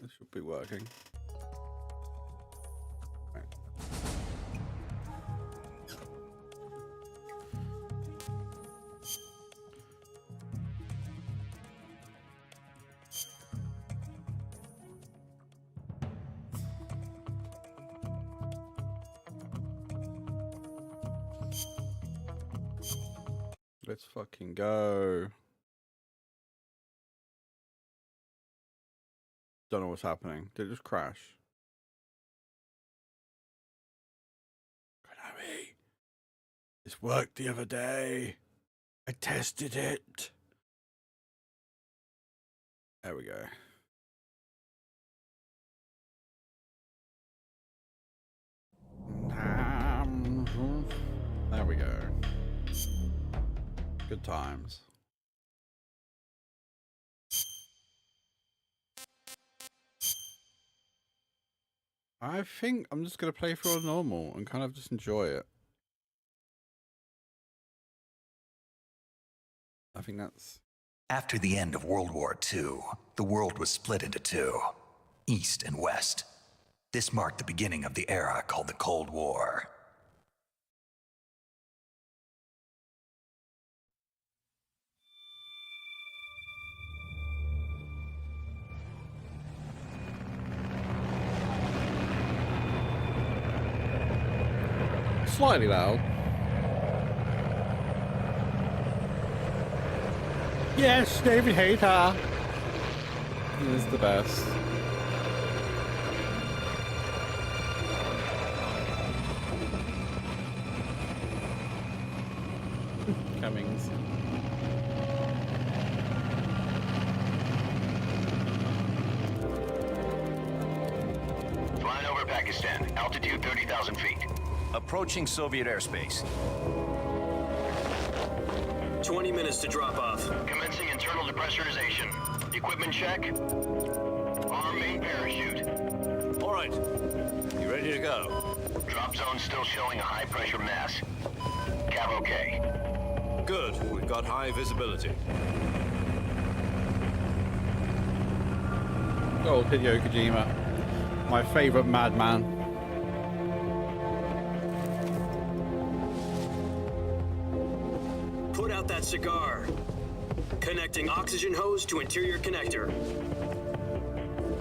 This should be working. Right. Let's fucking go. Don't know what's happening. Did it just crash? Konami. This worked the other day. I tested it. There we go. There we go. Good times. I think I'm just going to play through normal and kind of just enjoy it. I think that's... After the end of World War II, the world was split into two, East and West. This marked the beginning of the era called the Cold War. Slightly loud. Yes, David Hayter. He is the best. Cummings. Flying over Pakistan, altitude 30,000 feet. Approaching Soviet airspace. 20 minutes to drop off. Commencing internal depressurization. Equipment check. Arm main parachute. All right. You ready to go? Drop zone still showing a high pressure mass. Cav okay. Good. We've got high visibility. Old Hideo Kojima. My favorite madman. Put out that cigar. Connecting oxygen hose to interior connector.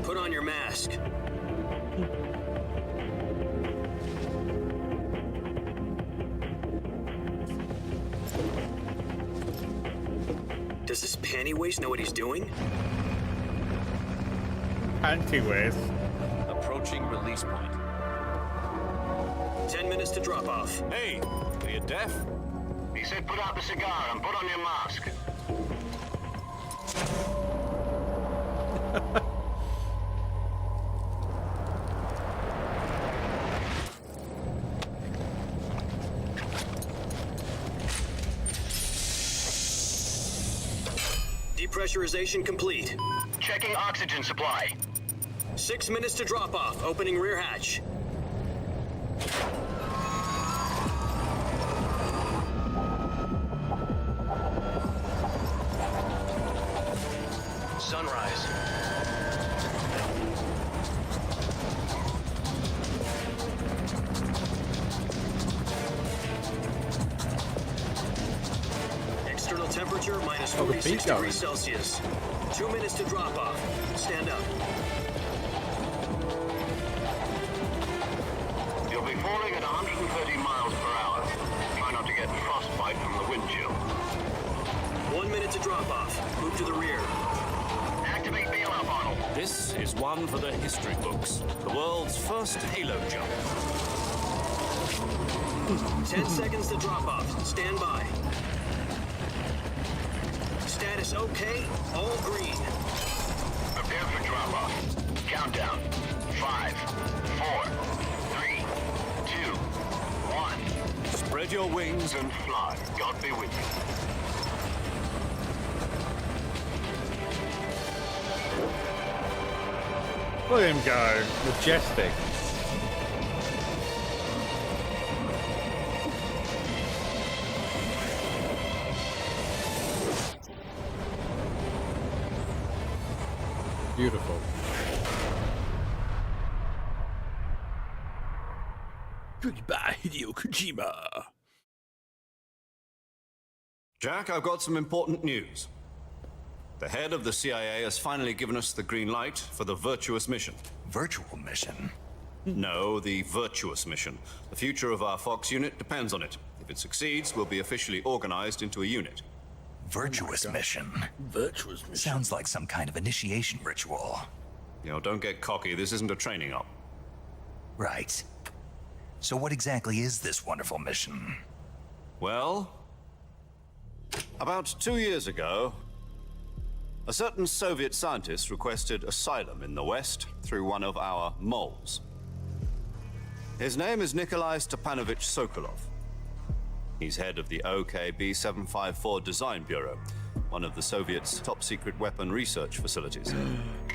Put on your mask. Does this panty waste know what he's doing? Panty waist. Approaching release point. 10 minutes to drop off. Hey, are you deaf? He said put out the cigar and put on your mask. Depressurization complete. Checking oxygen supply. 6 minutes to drop off. Opening rear hatch. Sunrise. External temperature minus Oh, the 46 beat going. degrees Celsius. 2 minutes to drop off. Stand up. You'll be falling at 130 miles per hour. Try not to get frostbite from the wind chill. 1 minute to drop off. Move to the rear. Activate bailout bottle. This is one for the history books. The world's first halo jump. 10 seconds to drop off. Stand by. Status okay. All green. Prepare for drop off. Countdown. 5, 4, 3, 2, 1. Spread your wings And fly. God be with you. Look at him go. Majestic. Beautiful. Goodbye, Hideo Kojima. Jack, I've got some important news. The head of the CIA has finally given us the green light for the virtuous mission. Virtual mission? No, the virtuous mission. The future of our Fox unit depends on it. If it succeeds, we'll be officially organized into a unit. Virtuous mission? Virtuous mission. Sounds like some kind of initiation ritual. You know, don't get cocky. This isn't a training op. Right. So what exactly is this wonderful mission? Well, about 2 years ago, a certain Soviet scientist requested asylum in the West through one of our moles. His name is Nikolai Stepanovich Sokolov. He's head of the OKB 754 Design Bureau, one of the Soviets' top-secret weapon research facilities,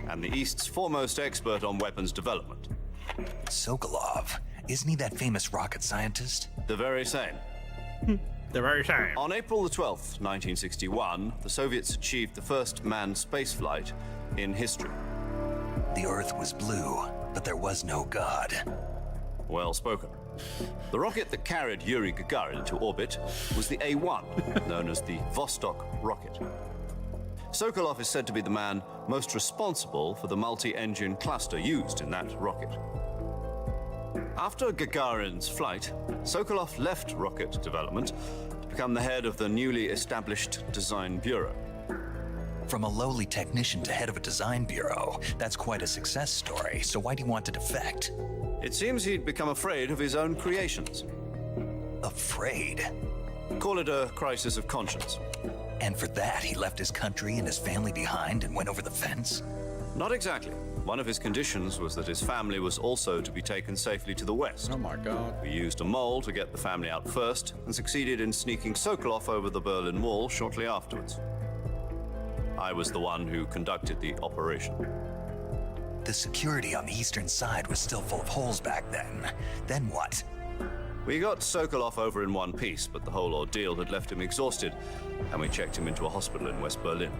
and the East's foremost expert on weapons development. Sokolov? Isn't he that famous rocket scientist? The very same. The very same. On April the 12th, 1961, the Soviets achieved the first manned spaceflight in history. The Earth was blue, but there was no God. Well spoken. The rocket that carried Yuri Gagarin into orbit was the A-1, known as the Vostok rocket. Sokolov is said to be the man most responsible for the multi-engine cluster used in that rocket. After Gagarin's flight, Sokolov left rocket development to become the head of the newly established Design Bureau. From a lowly technician to head of a design bureau, that's quite a success story, so why do you want to defect? It seems he'd become afraid of his own creations. Afraid? Call it a crisis of conscience. And for that, he left his country and his family behind and went over the fence? Not exactly. One of his conditions was that his family was also to be taken safely to the West. Oh my god. We used a mole to get the family out first and succeeded in sneaking Sokolov over the Berlin Wall shortly afterwards. I was the one who conducted the operation. The security on the eastern side was still full of holes back then. Then what? We got Sokolov over in one piece, but the whole ordeal had left him exhausted, and we checked him into a hospital in West Berlin.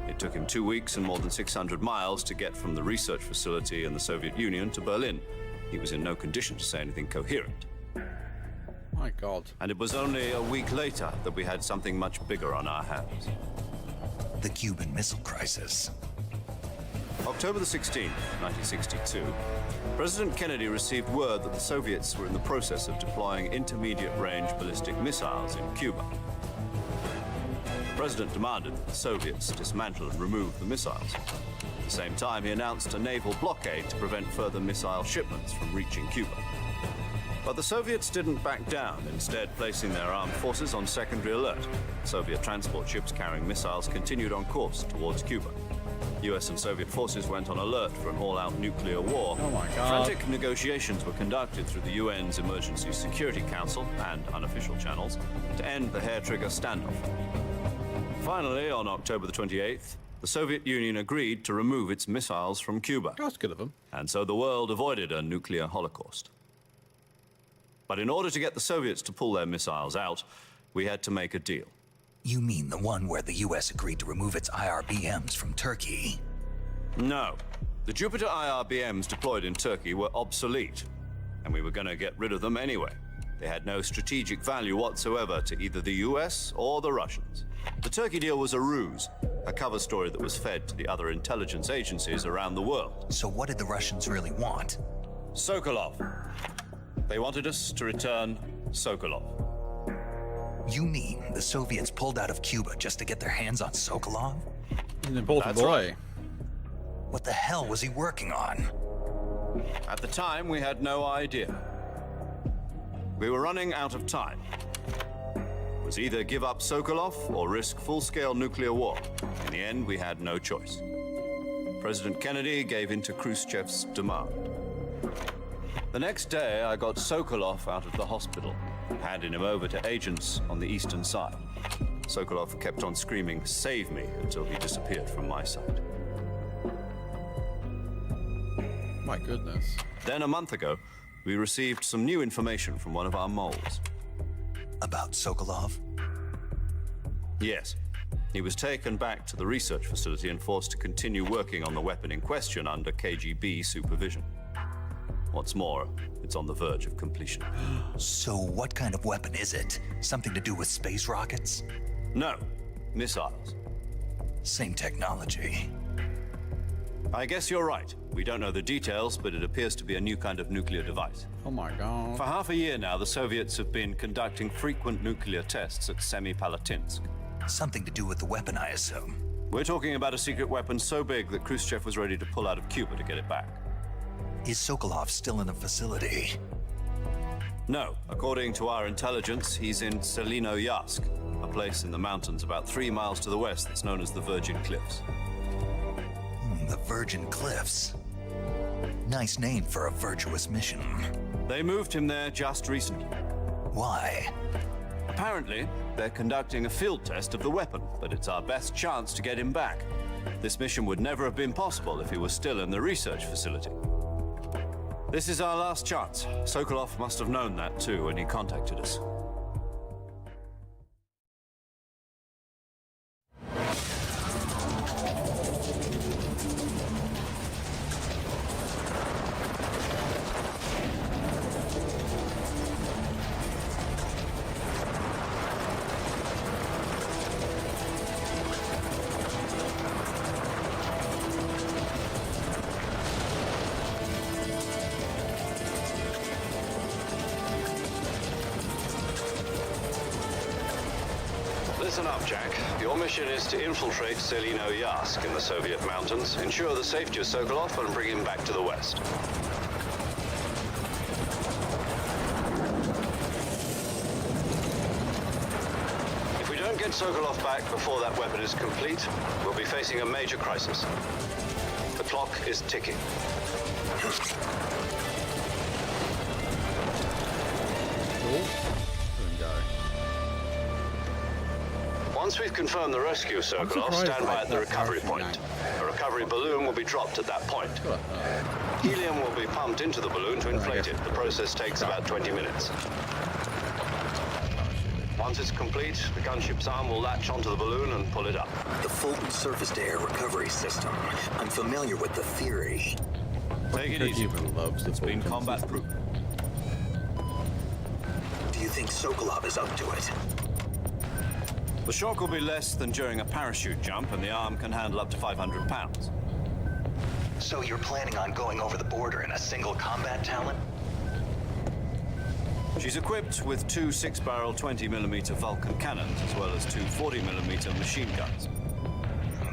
It took him 2 weeks and more than 600 miles to get from the research facility in the Soviet Union to Berlin. He was in no condition to say anything coherent. My god. And it was only a week later that we had something much bigger on our hands. The Cuban Missile Crisis. October the 16th, 1962, President Kennedy received word that the Soviets were in the process of deploying intermediate-range ballistic missiles in Cuba. The President demanded that the Soviets dismantle and remove the missiles. At the same time, he announced a naval blockade to prevent further missile shipments from reaching Cuba. But the Soviets didn't back down, instead placing their armed forces on secondary alert. Soviet transport ships carrying missiles continued on course towards Cuba. US and Soviet forces went on alert for an all-out nuclear war. Oh my god. Frantic negotiations were conducted through the UN's Emergency Security Council and unofficial channels to end the hair-trigger standoff. Finally, on October the 28th, the Soviet Union agreed to remove its missiles from Cuba. That's good of them. And so the world avoided a nuclear holocaust. But in order to get the Soviets to pull their missiles out, we had to make a deal. You mean the one where the US agreed to remove its IRBMs from Turkey? No. The Jupiter IRBMs deployed in Turkey were obsolete, and we were going to get rid of them anyway. They had no strategic value whatsoever to either the US or the Russians. The Turkey deal was a ruse, a cover story that was fed to the other intelligence agencies around the world. So what did the Russians really want? Sokolov. They wanted us to return Sokolov. You mean the Soviets pulled out of Cuba just to get their hands on Sokolov? He's an important That's boy. right. What the hell was he working on? At the time, we had no idea. We were running out of time. It was either give up Sokolov or risk full-scale nuclear war. In the end, we had no choice. President Kennedy gave in to Khrushchev's demand. The next day, I got Sokolov out of the hospital, handing him over to agents on the eastern side. Sokolov kept on screaming, "Save me," until he disappeared from my sight. My goodness. Then a month ago, we received some new information from one of our moles. About Sokolov? Yes. He was taken back to the research facility and forced to continue working on the weapon in question under KGB supervision. What's more, it's on the verge of completion. So what kind of weapon is it? Something to do with space rockets? No, missiles. Same technology. I guess you're right. We don't know the details, but it appears to be a new kind of nuclear device. Oh my god. For half a year now, the Soviets have been conducting frequent nuclear tests at Semipalatinsk. Something to do with the weapon, I assume. We're talking about a secret weapon so big that Khrushchev was ready to pull out of Cuba to get it back. Is Sokolov still in the facility? No, according to our intelligence, he's in Selinoyarsk, a place in the mountains about 3 miles to the west that's known as the Virgin Cliffs. The Virgin Cliffs. Nice name for a virtuous mission. They moved him there just recently. Why? Apparently, they're conducting a field test of the weapon, but it's our best chance to get him back. This mission would never have been possible if he was still in the research facility. This is our last chance. Sokolov must have known that too when he contacted us. Listen up, Jack. Your mission is to infiltrate Selinoyarsk in the Soviet mountains, ensure the safety of Sokolov, and bring him back to the West. If we don't get Sokolov back before that weapon is complete, we'll be facing a major crisis. The clock is ticking. Once we've confirmed the rescue of Sokolov, stand by at the recovery point. A recovery balloon will be dropped at that point. Helium will be pumped into the balloon to inflate it. The process takes about 20 minutes. Once it's complete, the gunship's arm will latch onto the balloon and pull it up. The Fulton surface-to-air recovery system. I'm familiar with the theory. Take it easy. It's been combat-proof. Do you think Sokolov is up to it? The shock will be less than during a parachute jump, and the arm can handle up to 500 pounds. So you're planning on going over the border in a single combat talent? She's equipped with 2 6-barrel 20mm Vulcan cannons, as well as 2 40mm machine guns.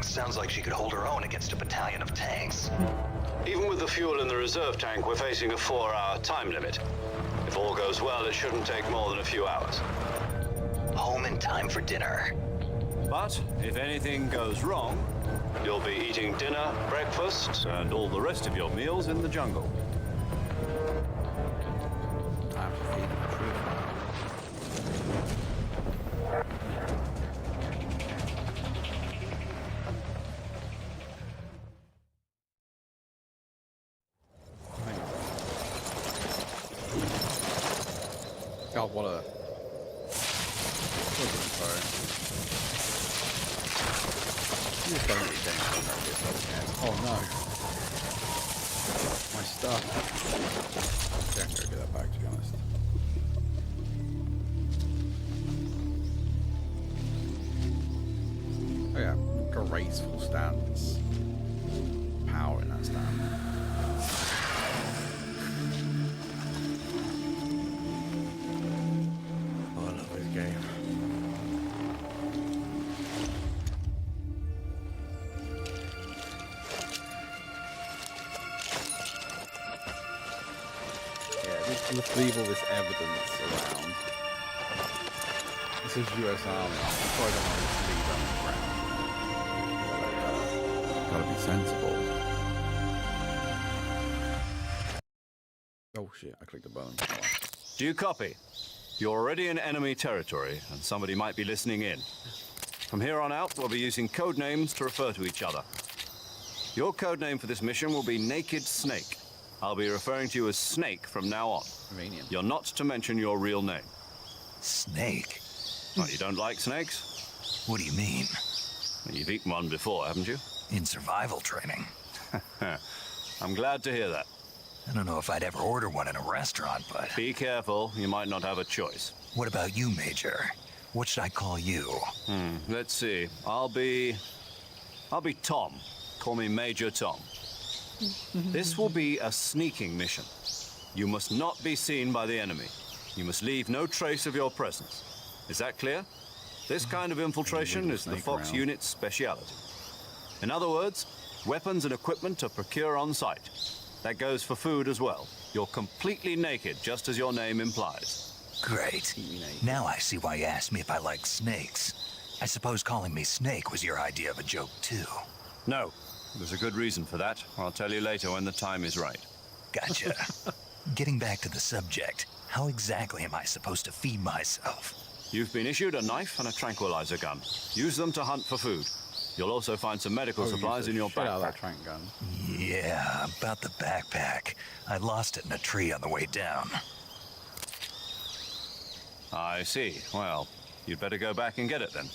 Sounds like she could hold her own against a battalion of tanks. Even with the fuel in the reserve tank, we're facing a 4-hour time limit. If all goes well, it shouldn't take more than a few hours. Home in time for dinner. But if anything goes wrong, you'll be eating dinner, breakfast, and all the rest of your meals in the jungle. Time to feed the truth. God, what a... Sorry. You just don't really think about this podcast. Oh no. My stuff. Okay, I'm gonna get that back, to be honest. Oh yeah, graceful stance. Power in that stance. Oh, I love this game. Let's leave all this evidence around. This is US Army. So I don't want to just leave on the ground. Gotta be sensible. Oh shit, I clicked the button. Oh. Do you copy? You're already in enemy territory, and somebody might be listening in. From here on out, we'll be using code names to refer to each other. Your code name for this mission will be Naked Snake. I'll be referring to you as Snake from now on. Convenient. You're not to mention your real name. Snake? Well, you don't like snakes? What do you mean? You've eaten one before, haven't you? In survival training. I'm glad to hear that. I don't know if I'd ever order one in a restaurant, but... Be careful, you might not have a choice. What about you, Major? What should I call you? Let's see. I'll be Tom. Call me Major Tom. This will be a sneaking mission. You must not be seen by the enemy. You must leave no trace of your presence. Is that clear? This kind of infiltration is the Fox unit's speciality. In other words, weapons and equipment are procured on site. That goes for food as well. You're completely naked, just as your name implies. Great. Now I see why you asked me if I like snakes. I suppose calling me Snake was your idea of a joke, too. No, there's a good reason for that. I'll tell you later when the time is right. Gotcha. Getting back to the subject, how exactly am I supposed to feed myself? You've been issued a knife and a tranquilizer gun. Use them to hunt for food. You'll also find some medical supplies in your backpack. That trank gun. Yeah, about the backpack. I lost it in a tree on the way down. I see. Well, you'd better go back and get it then.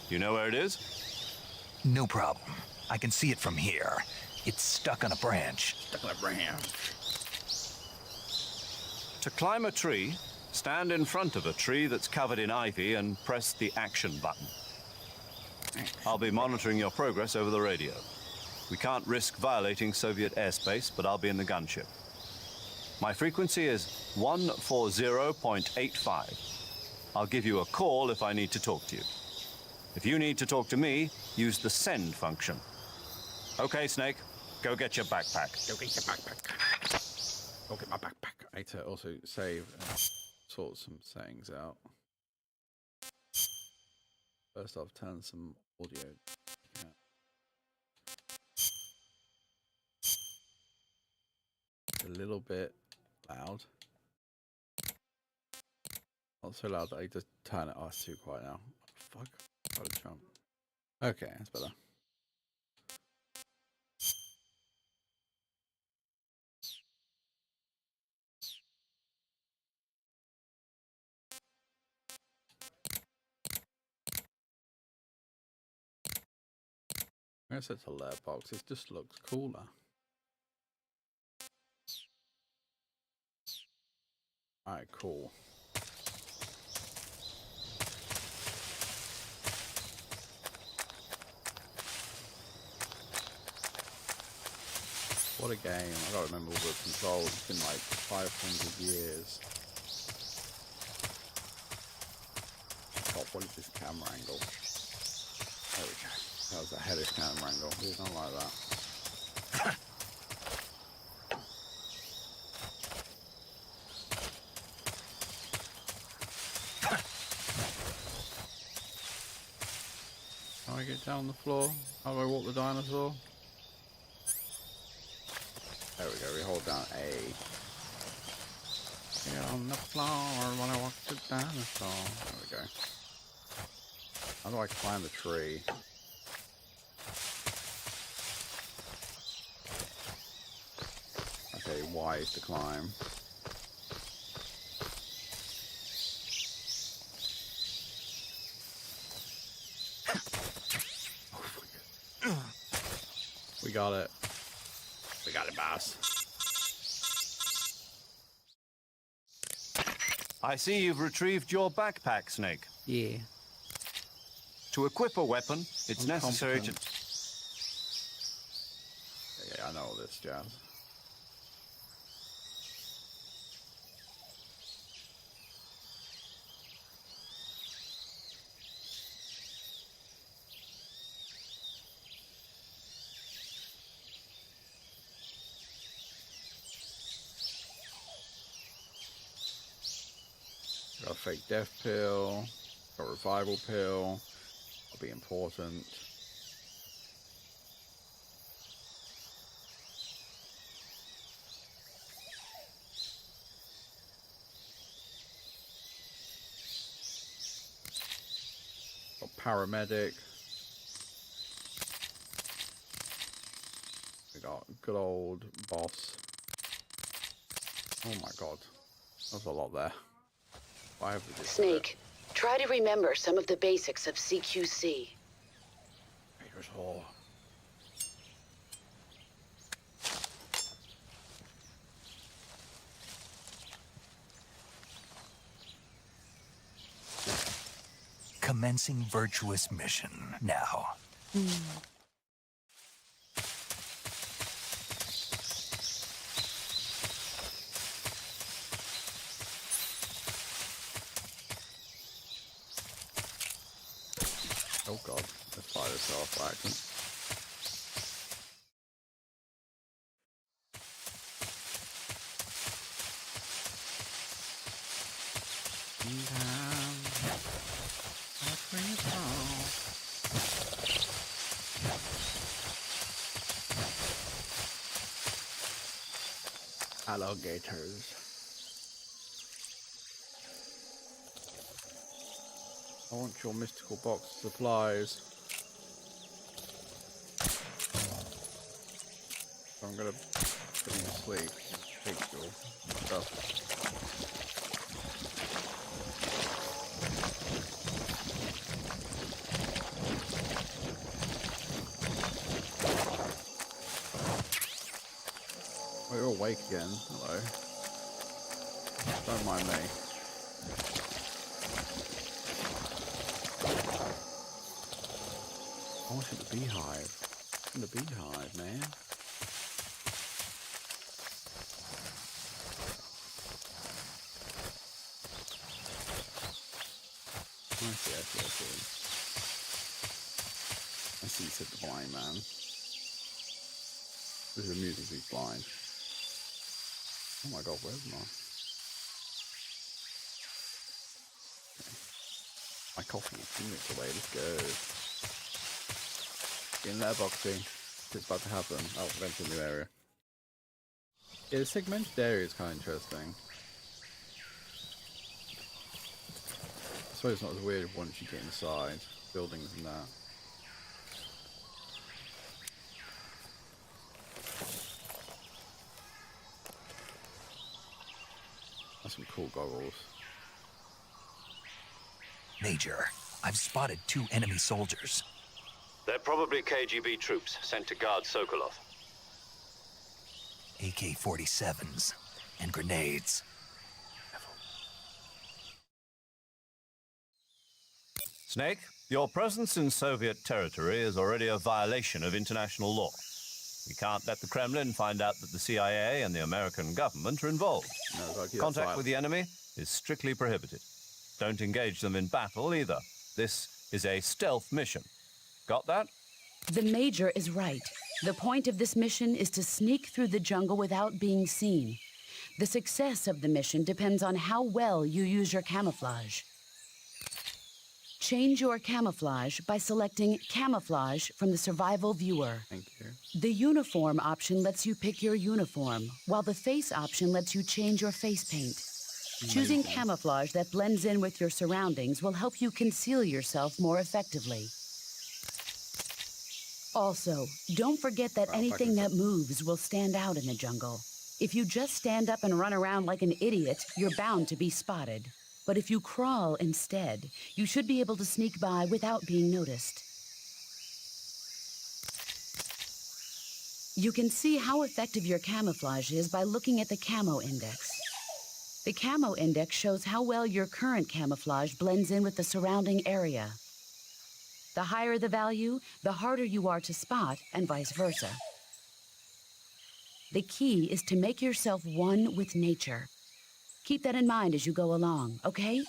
You know where it is? No problem. I can see it from here. It's stuck on a branch. Stuck on a branch. To climb a tree, stand in front of a tree that's covered in ivy and press the action button. I'll be monitoring your progress over the radio. We can't risk violating Soviet airspace, but I'll be in the gunship. My frequency is 140.85. I'll give you a call if I need to talk to you. If you need to talk to me, use the send function. Okay, Snake, go get your backpack. Go get your backpack. Go get my backpack. I need to also save and sort some settings out. First off, turn some audio. Yeah. A little bit loud. Not so loud that I just turn it. Oh, it's too quiet now. Fuck. Got to jump. Okay, that's better. I guess it's a alert box. It just looks cooler. Alright, cool. What a game. I gotta remember all the controls. It's been like 500 years. Oh, what is this camera angle? There we go. That was a hellish camera angle. It's not like that. How do I get down on the floor? How do I walk the dinosaur? There we go, we hold down A. Get on the floor when I walk the dinosaur. There we go. How do I climb the tree? Okay, Y is to climb. We got it. We got it, boss. I see you've retrieved your backpack, Snake. Yeah. To equip a weapon, it's necessary to... Yeah, I know all this jazz. Got a fake death pill, got a revival pill, that'll be important. Got paramedic. We got good old boss. Oh my god, there's a lot there. Why have we just Snake, try to remember some of the basics of CQC. Baker's Hall. Commencing virtuous mission now. Oh god, let's fire this off by accident. Alligators. I want your mystical box of supplies. So I'm gonna put him to sleep. Take your stuff. Oh, you're awake again. Hello. Don't mind me. I want you in the beehive. In the beehive, man. I see. I see you said the blind man. This is the music, he's blind. Oh my god, where's my... Okay. My coffee is 2 minutes away, let's go. Get in there, Boxy. It's about to happen. Oh, we're going to a new area. Yeah, the segmented area is kind of interesting. I suppose it's not as weird once you get inside buildings and that. That's some cool goggles. Major, I've spotted 2 enemy soldiers. They're probably KGB troops sent to guard Sokolov. AK-47s and grenades. Snake, your presence in Soviet territory is already a violation of international law. We can't let the Kremlin find out that the CIA and the American government are involved. No, Contact with the enemy is strictly prohibited. Don't engage them in battle either. This is a stealth mission. Got that? The Major is right. The point of this mission is to sneak through the jungle without being seen. The success of the mission depends on how well you use your camouflage. Change your camouflage by selecting Camouflage from the Survival Viewer. Thank you. The Uniform option lets you pick your uniform, while the Face option lets you change your face paint. Choosing camouflage that blends in with your surroundings will help you conceal yourself more effectively. Also, don't forget that anything that moves will stand out in the jungle. If you just stand up and run around like an idiot, you're bound to be spotted. But if you crawl instead, you should be able to sneak by without being noticed. You can see how effective your camouflage is by looking at the Camo Index. The Camo Index shows how well your current camouflage blends in with the surrounding area. The higher the value, the harder you are to spot, and vice versa. The key is to make yourself one with nature. Keep that in mind as you go along, okay?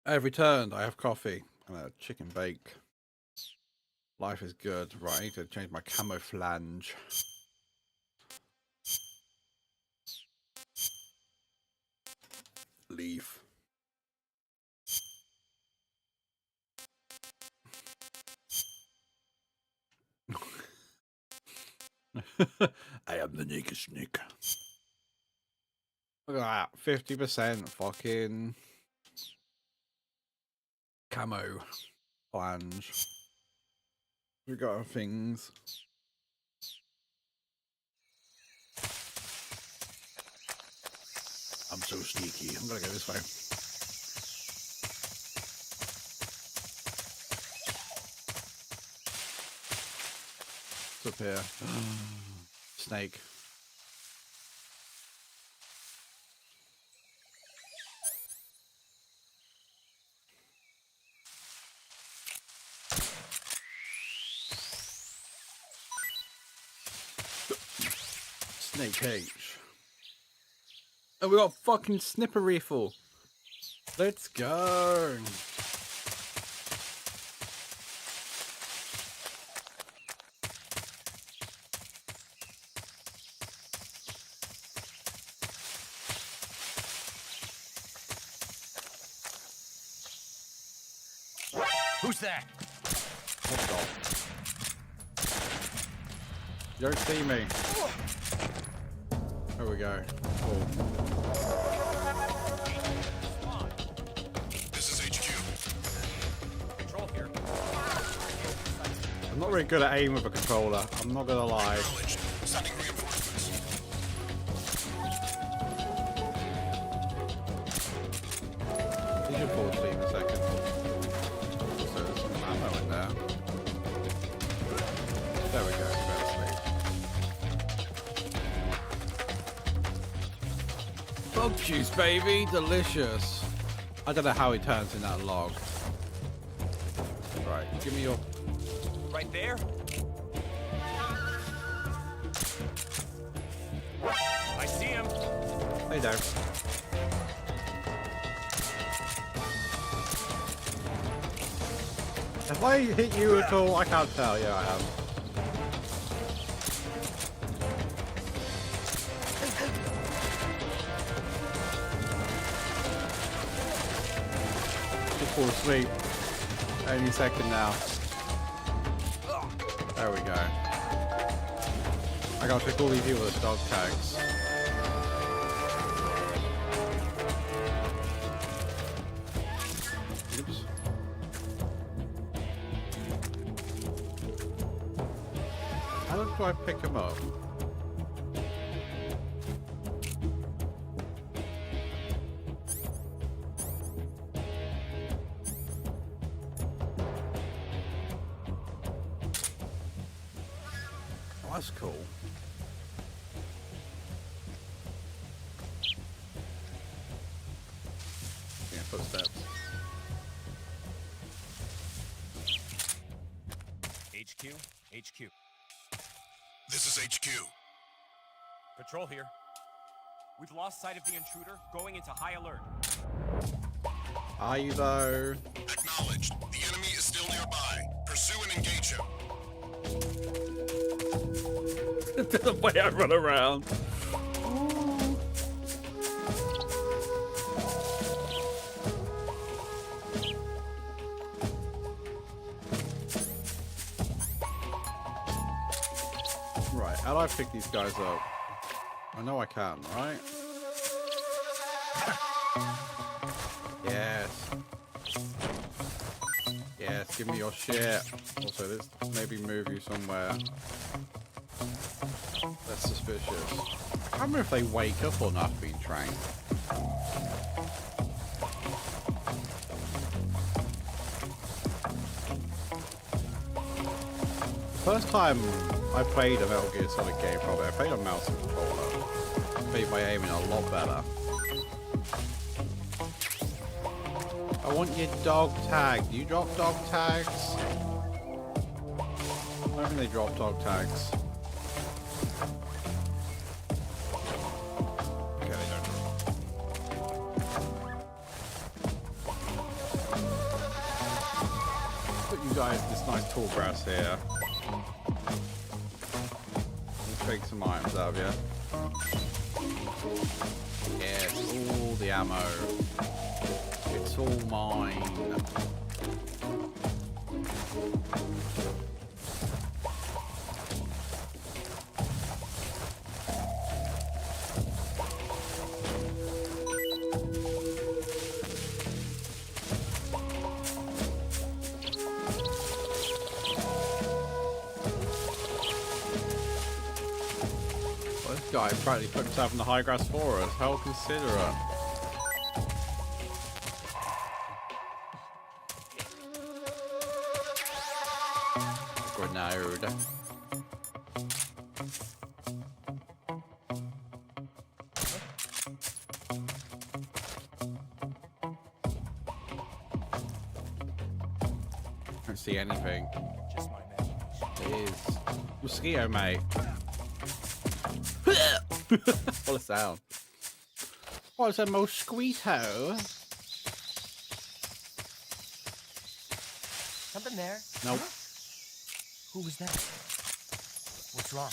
I have returned. I have coffee and a chicken bake. Life is good. Right, I need to change my camouflage. Leave. I am the naked snake. Look at that. 50% fucking camo flange. We got our things. I'm so sneaky. I'm gonna go this way. What's up here? Snake. Snake H. And we got fucking snipper rifle. Let's go. Who's that? Let's go. You don't see me. There we go. Cool. This is HQ. Control here. I'm not really good at aim with a controller. I'm not gonna lie. Acknowledged. Sending reinforcements. You should fall asleep a second. So there's some ammo in there. There we go. Fell asleep. Bug juice, baby, delicious. I don't know how he turns in that log. Right, give me your. Right there? I see him. Hey, Dave. Have I hit you at all? I can't tell. Yeah, I have. Just fall asleep. Any second now. There we go. I gotta pick all these people with dog tags. Oops. How do I pick him up? Oh, that's cool. Yeah, footsteps. HQ, HQ. This is HQ. Patrol here. We've lost sight of the intruder, going into high alert. Are you though? Acknowledged. The enemy is still nearby. Pursue and engage him. The way I run around. Right, how do I pick these guys up? I know I can, right? Yes. Yes, give me your shit. Also, let's maybe move you somewhere. That's suspicious. I can't remember if they wake up or not being trained. First time I played a Metal Gear Solid game, probably I played on mouse and controller. Made my aiming a lot better. I want your dog tag. Do you drop dog tags? I don't think they drop dog tags. Okay, they don't. Put you guys this nice tall grass here. We'll take some items out of you. Yes, all the ammo. It's all mine. Guy practically put himself in the high grass for us. How considerate. Grenade. Don't see anything. Just my imagination. It is mosquito, mate. What a sound. What's a mosquito? Something there? Nope. Who was that? What's wrong?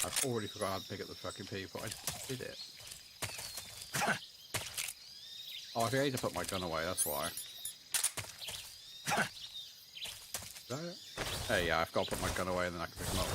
I've already forgot how to pick up the fucking people. I just did it. Oh, I think I need to put my gun away, that's why. Is that it? Hey, yeah, I've got to put my gun away and then I can pick them up.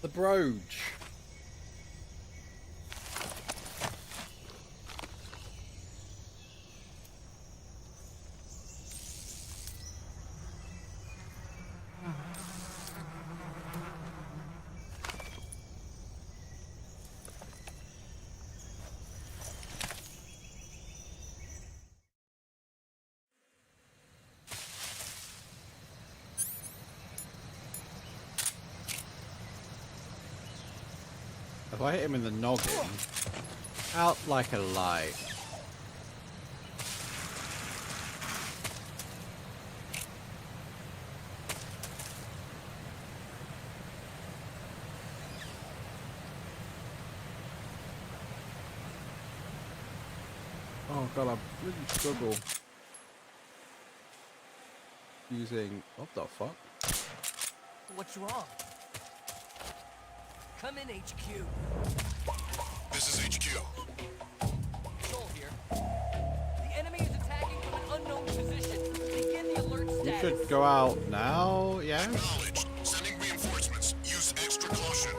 The brooch. If I hit him in the noggin, out like a light. Oh god, I really struggle using. What the fuck? What's wrong? Come in, HQ. This is HQ. Control here. The enemy is attacking from an unknown position. Begin the alert You status. should go out now, yeah? Acknowledged. Sending reinforcements. Use extra caution.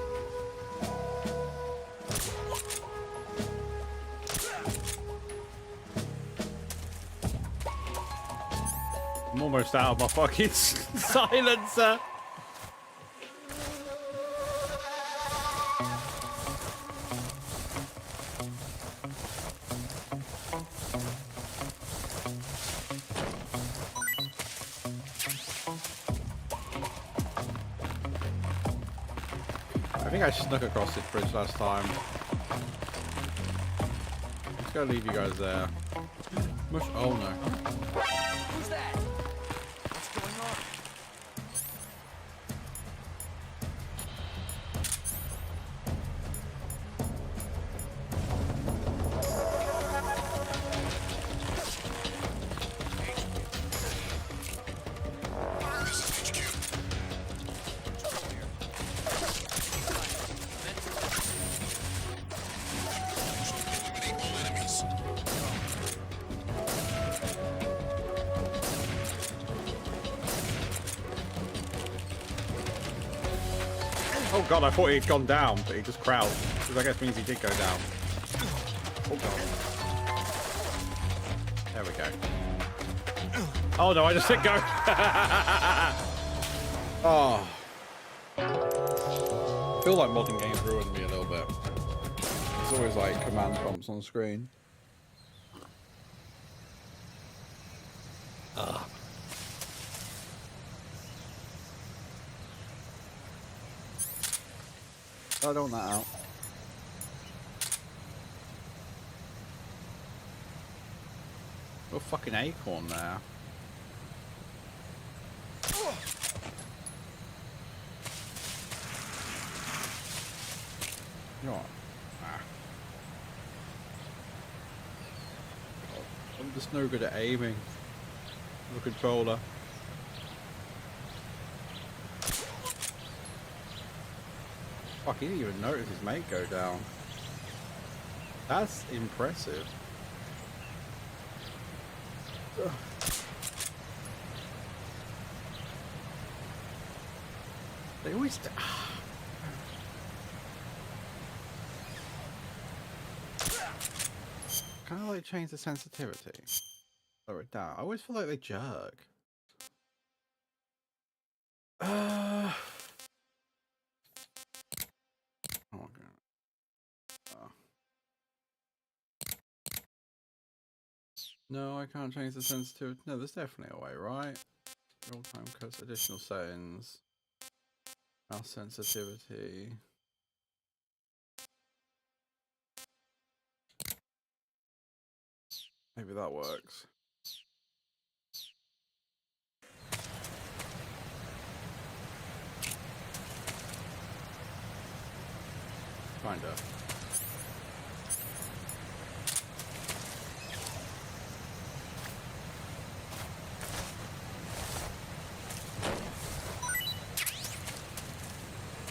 I'm almost out of my fucking silencer. I think I snuck across this bridge last time. I'm just gonna leave you guys there. Oh no. Who's that? What's going on? This is HQ. Eliminate all enemies. Oh god, I thought he had gone down, but he just crouched. Which I guess means he did go down. Oh god. There we go. Oh no, I just hit go. feel like modern games ruined me a little bit. It's always like command prompts on screen. I don't want that out. Got a fucking acorn there. You know what? I'm just no good at aiming. The controller. Fuck, he didn't even notice his mate go down. That's impressive. Ugh. They always... Kind of like change the sensitivity. Lower it down. I always feel like they jerk. Oh my god. No, I can't change the sensitivity. No, there's definitely a way, right? Real time cuts, additional settings. Mouse sensitivity. Maybe that works. Kinda.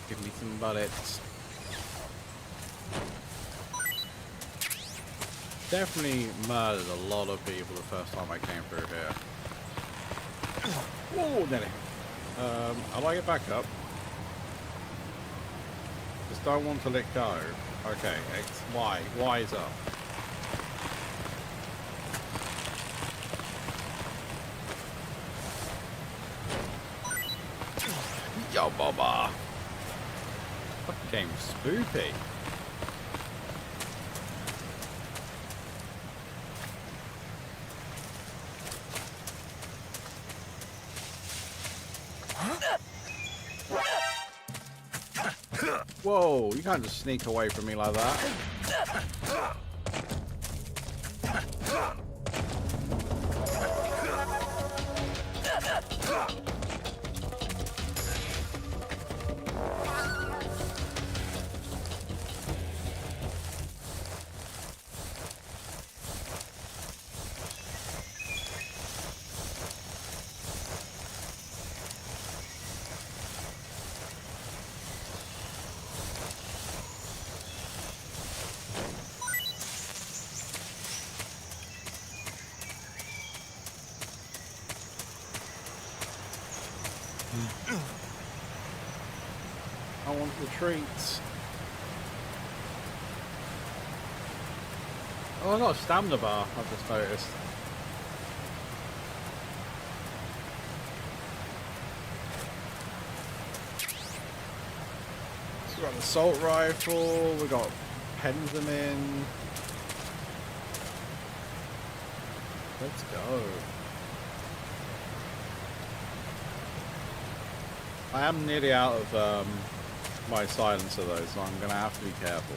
Give me some bullets. Definitely murdered a lot of people the first time I came through here. Whoa, nearly. How do I get back up? Just don't want to let go. Okay, X, Y. Y is up. Yo, Baba. Fucking game spoopy. Whoa, you can't just sneak away from me like that. I want the treats. Oh, I got a stamina bar, I've just noticed. So we got an assault rifle, we got Pendleman. Let's go. I am nearly out of my silencer though, so I'm gonna have to be careful.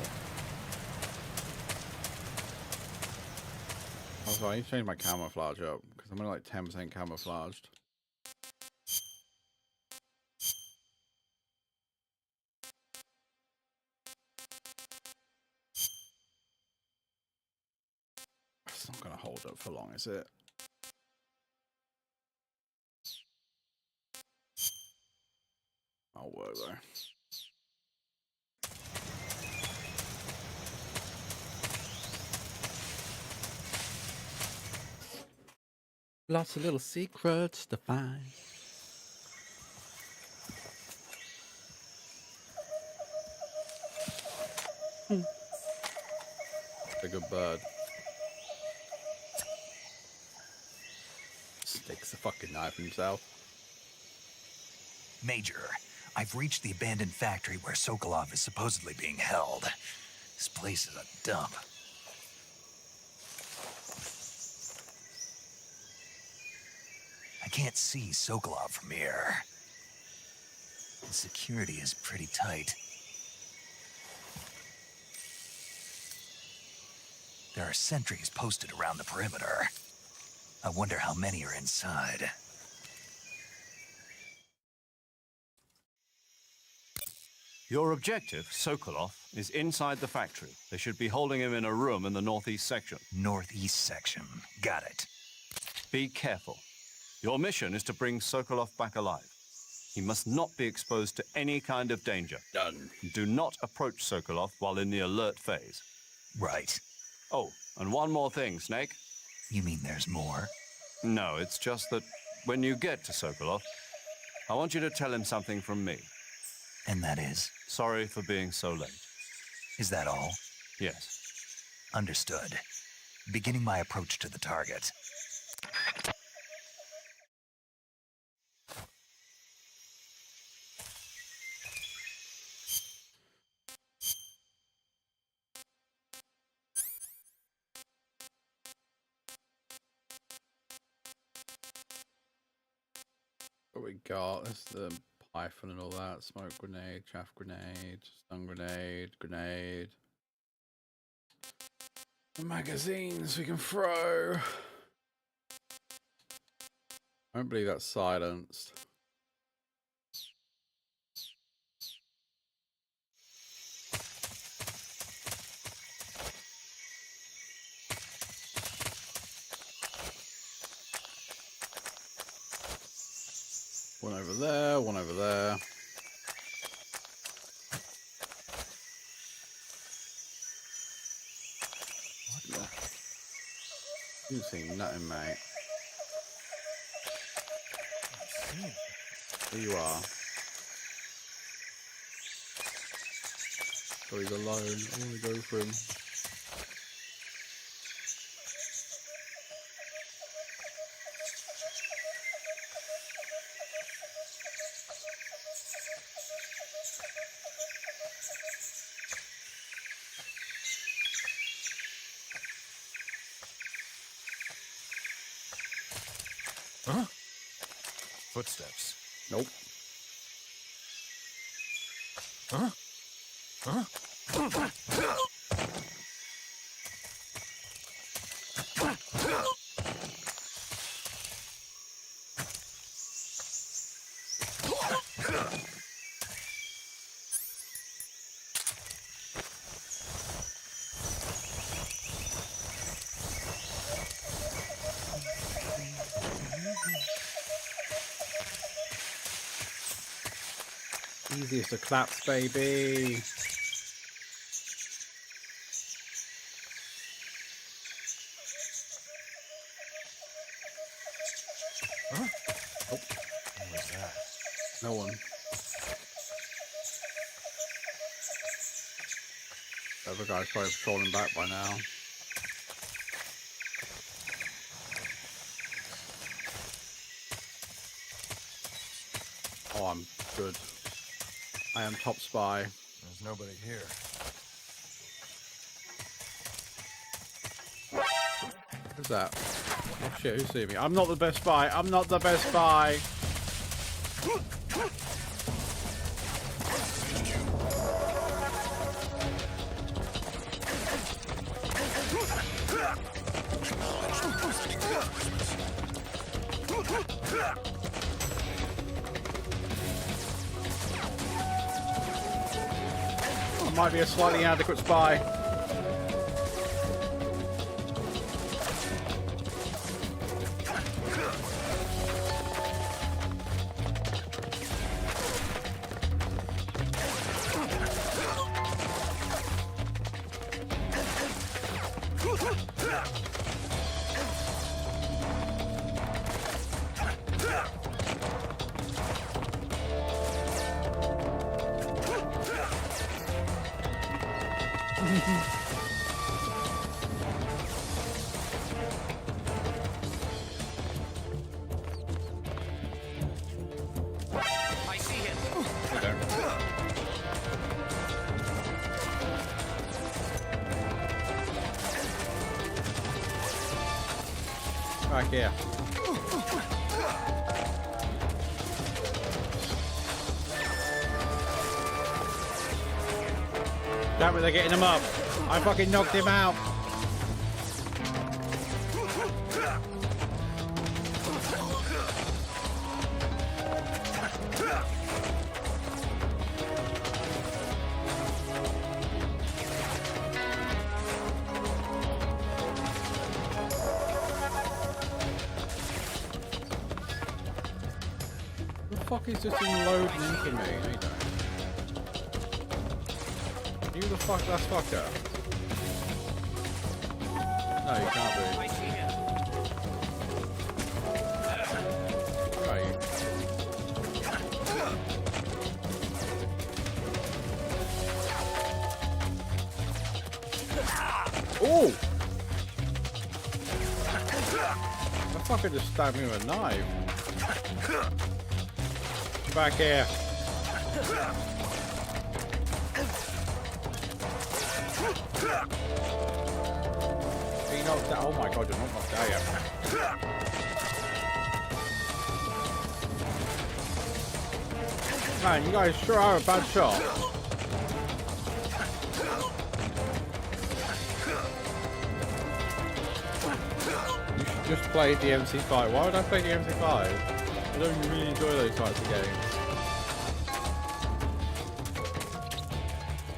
Also, I need to change my camouflage up because I'm only like 10% camouflaged. It's not gonna hold up for long, is it? I'll work though. Lots of little secrets to find. A good bird. Sticks a fucking knife in himself. Major, I've reached the abandoned factory where Sokolov is supposedly being held. This place is a dump. I can't see Sokolov from here. The security is pretty tight. There are sentries posted around the perimeter. I wonder how many are inside. Your objective, Sokolov, is inside the factory. They should be holding him in a room in the northeast section. Northeast section. Got it. Be careful. Your mission is to bring Sokolov back alive. He must not be exposed to any kind of danger. Done. Do not approach Sokolov while in the alert phase. Right. Oh, and one more thing, Snake. You mean there's more? No, it's just that when you get to Sokolov, I want you to tell him something from me. And that is? Sorry for being so late. Is that all? Yes. Understood. Beginning my approach to the target. What we got? That's the Python and all that. Smoke grenade, chaff grenade, stun grenade, grenade. The magazines we can throw. I don't believe that's silenced. One over there, one over there. You see nothing, mate. There you are. So he's alone. I want to go for him. Huh? Footsteps. Nope. Huh? Huh? Easiest to claps, baby. Huh? Oh, What was that? no one. The other guy's probably patrolling back by now. Oh, I'm good. I am top spy. There's nobody here. Who's that? Oh shit, who's seeing me? I'm not the best spy. I'm not the best spy. I might be a slightly inadequate spy. I see him. Okay. Back here. Damn it, they're getting him up. I fucking knocked him out. The fuck is just loading into me? No, you don't. You the fuck last fucker? No, you can't be. I see him. Where are you? Oh! The fucker just stabbed me with a knife. Back here. He knocked out. Oh my god, you're not knocked out yet. Man, you guys sure are a bad shot. You should just play the MC5. Why would I play the MC5? I don't really enjoy those types of games.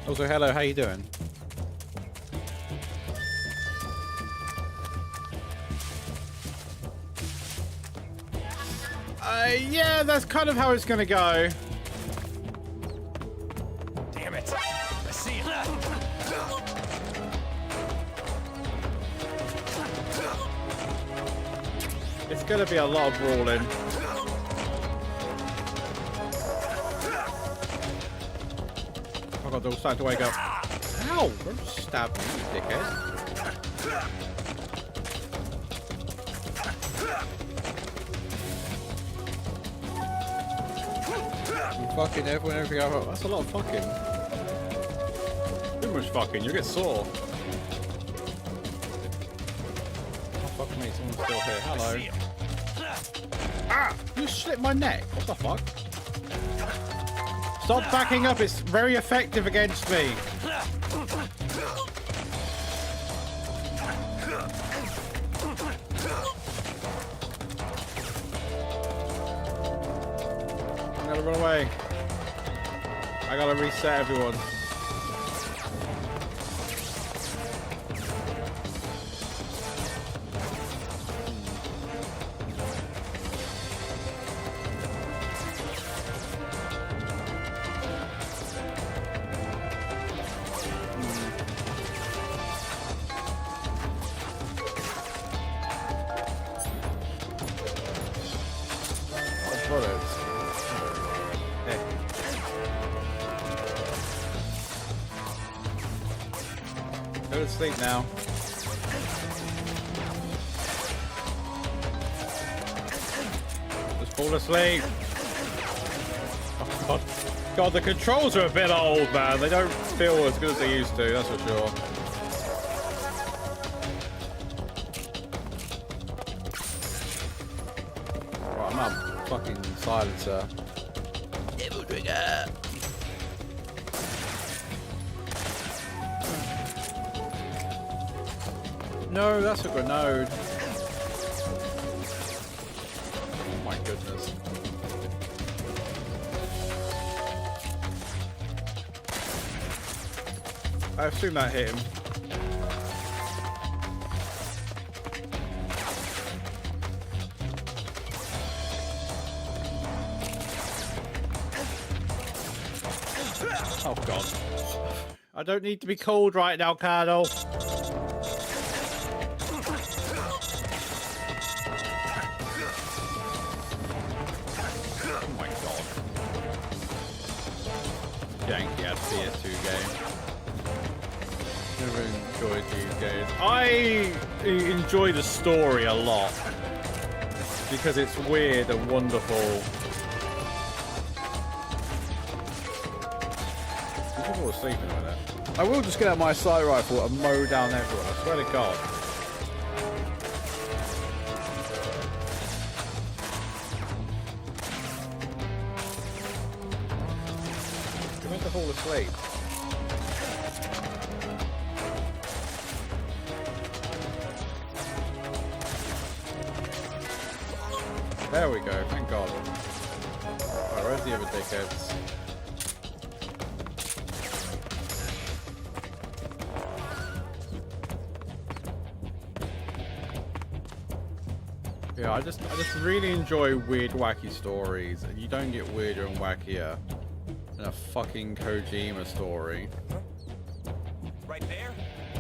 Also, hello, how you doing? Yeah, that's kind of how it's gonna go. Damn it. I see him. It's gonna be a lot of brawling. Oh god, they're all starting to wake up. Ow! Don't stab me, you dickhead. Fucking everything else. That's a lot of fucking. Too much fucking, you get sore. Oh fuck me, someone's still here. Hello. Ah! You slit my neck. What the fuck? Stop backing up, it's very effective against me. I'm gonna run away. I gotta reset everyone. Go to sleep now. Just fall asleep. Oh, God. God, the controls are a bit old, man. They don't feel as good as they used to, that's for sure. Right, I'm out fucking silencer. Devil trigger. No, that's a grenade. Oh my goodness. I assume that hit him. Oh god. I don't need to be cold right now, Colonel. Janky ass PS2 game. Never enjoyed these games. I enjoy the story a lot because it's weird and wonderful. People fall asleep in a minute. I will just get out my sight rifle and mow down everyone. I swear to God. me to fall asleep. There we go, thank God. Alright, where's the other dickheads? Yeah, I just really enjoy weird, wacky stories, and you don't get weirder and wackier than a fucking Kojima story. Right there?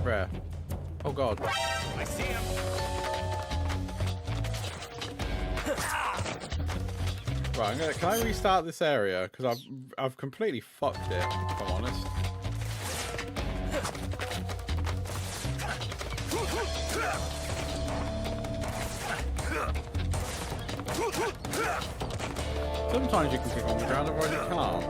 Where? Oh God. I see him. Right, can I restart this area? Because I've completely fucked it, if I'm honest. Sometimes you can kick on the ground, otherwise you can't.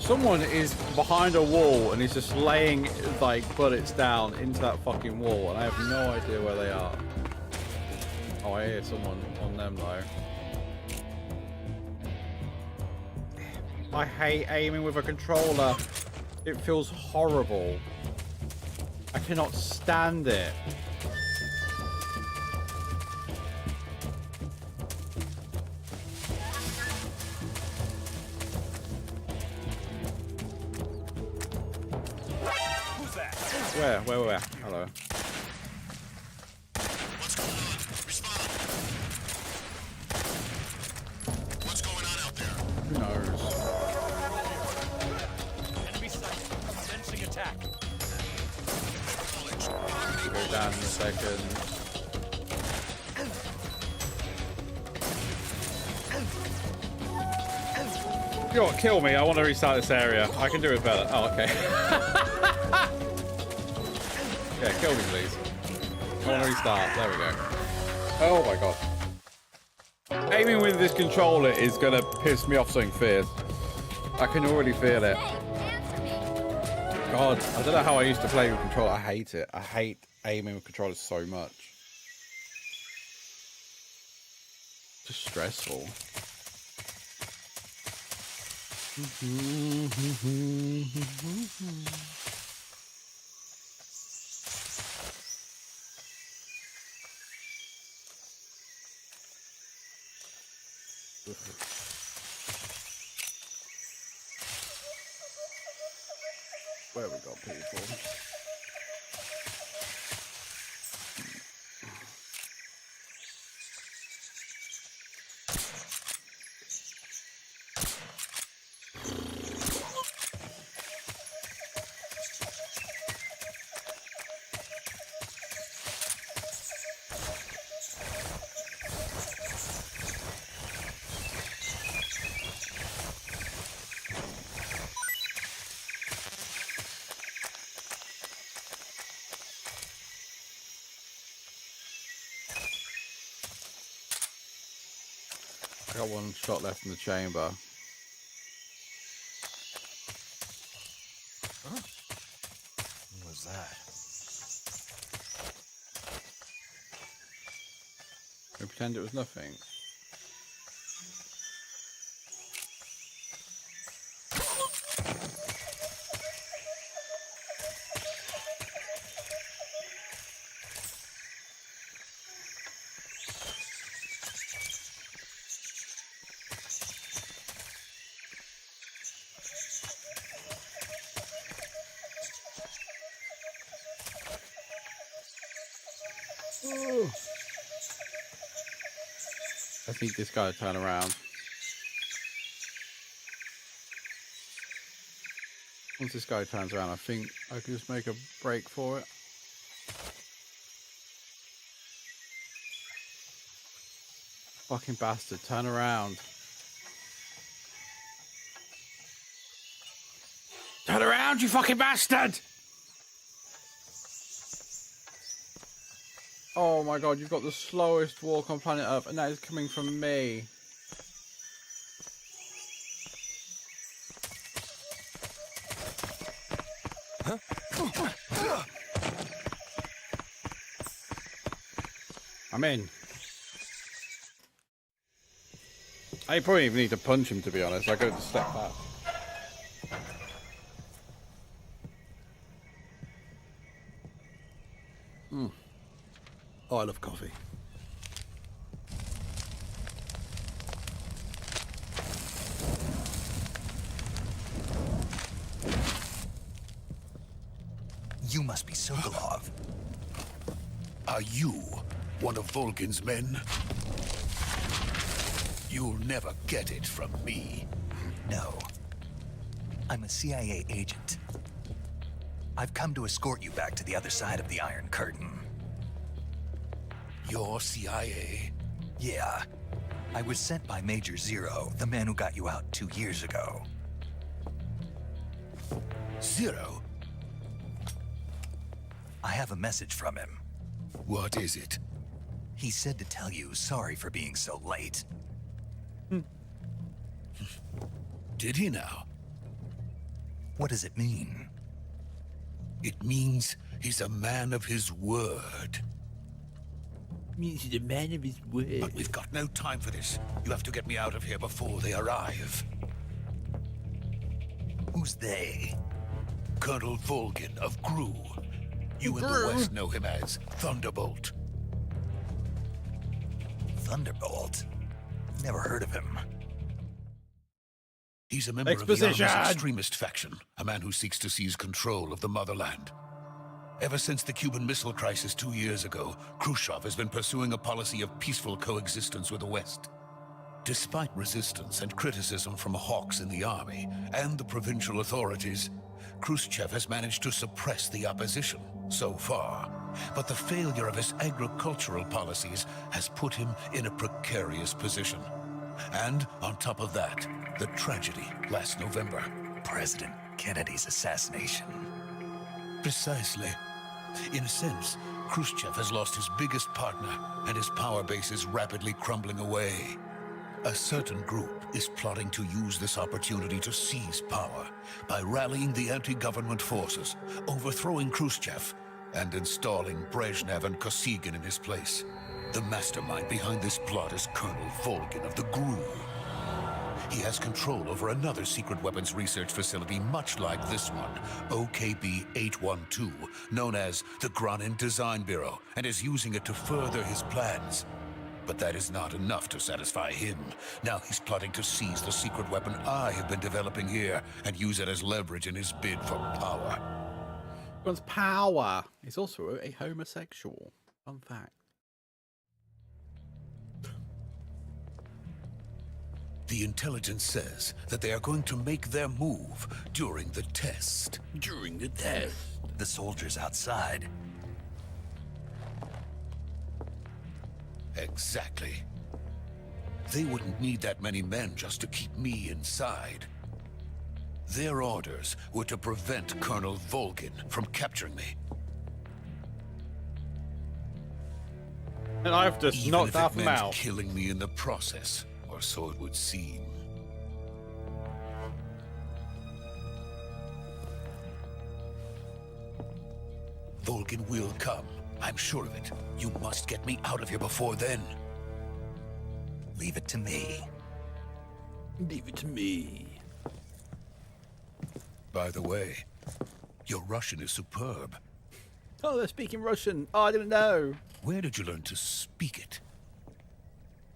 Someone is behind a wall and is just laying like bullets down into that fucking wall, and I have no idea where they are. Oh, I hear someone on them though. I hate aiming with a controller. It feels horrible. I cannot stand it. Who's that? Where? Hello. What's going on? Respond. What's going on out there? Who knows? Enemy sighted. Commencing attack. Go down in a second. You know what? Kill me. I want to restart this area. I can do it better. Oh, okay. Yeah, kill me, please. I want to restart. There we go. Oh my God. Aiming with this controller is going to piss me off something fierce. I can already feel it. God, I don't know how I used to play with controller. I hate it. I hate aiming with controllers so much. Just stressful. Where we got people? I got one shot left in the chamber. What was that? We pretend it was nothing. I think this guy turn around. Once this guy turns around, I think I can just make a break for it. Fucking bastard, turn around. Turn around, you fucking bastard! Oh my God, you've got the slowest walk on planet Earth, and that is coming from me. I'm in. I probably even need to punch him, to be honest. I gotta just step back. Oh, I love coffee. You must be Sokolov. Are you one of Volgin's men? You'll never get it from me. No. I'm a CIA agent. I've come to escort you back to the other side of the Iron Curtain. You're CIA? Yeah. I was sent by Major Zero, the man who got you out 2 years ago. Zero? I have a message from him. What is it? He said to tell you sorry for being so late. Did he now? What does it mean? It means he's a man of his word. Means he's a man of his word. But we've got no time for this. You have to get me out of here before they arrive. Who's they? Colonel Volgin of gooooo. You in the West know him as Thunderbolt. Thunderbolt? Never heard of him. He's a member of the Army's extremist faction, a man who seeks to seize control of the motherland. Ever since the Cuban Missile Crisis 2 years ago, Khrushchev has been pursuing a policy of peaceful coexistence with the West. Despite resistance and criticism from hawks in the army and the provincial authorities, Khrushchev has managed to suppress the opposition so far. But the failure of his agricultural policies has put him in a precarious position. And on top of that, the tragedy last November. President Kennedy's assassination. Precisely. In a sense, Khrushchev has lost his biggest partner, and his power base is rapidly crumbling away. A certain group is plotting to use this opportunity to seize power by rallying the anti-government forces, overthrowing Khrushchev, and installing Brezhnev and Kosygin in his place. The mastermind behind this plot is Colonel Volgin of the gooooo. He has control over another secret weapons research facility much like this one, OKB-812, known as the Granin Design Bureau, and is using it to further his plans. But that is not enough to satisfy him. Now he's plotting to seize the secret weapon I have been developing here and use it as leverage in his bid for power. He wants power. He's also a homosexual. Fun fact. The intelligence says that they are going to make their move during the test. During the test. The soldiers outside. Exactly. They wouldn't need that many men just to keep me inside. Their orders were to prevent Colonel Volgin from capturing me. And I've just knocked half him out. Killing me in the process, or so it would seem. Volgin will come. I'm sure of it. You must get me out of here before then. Leave it to me. Leave it to me. By the way, your Russian is superb. Oh, they're speaking Russian. Oh, I didn't know. Where did you learn to speak it?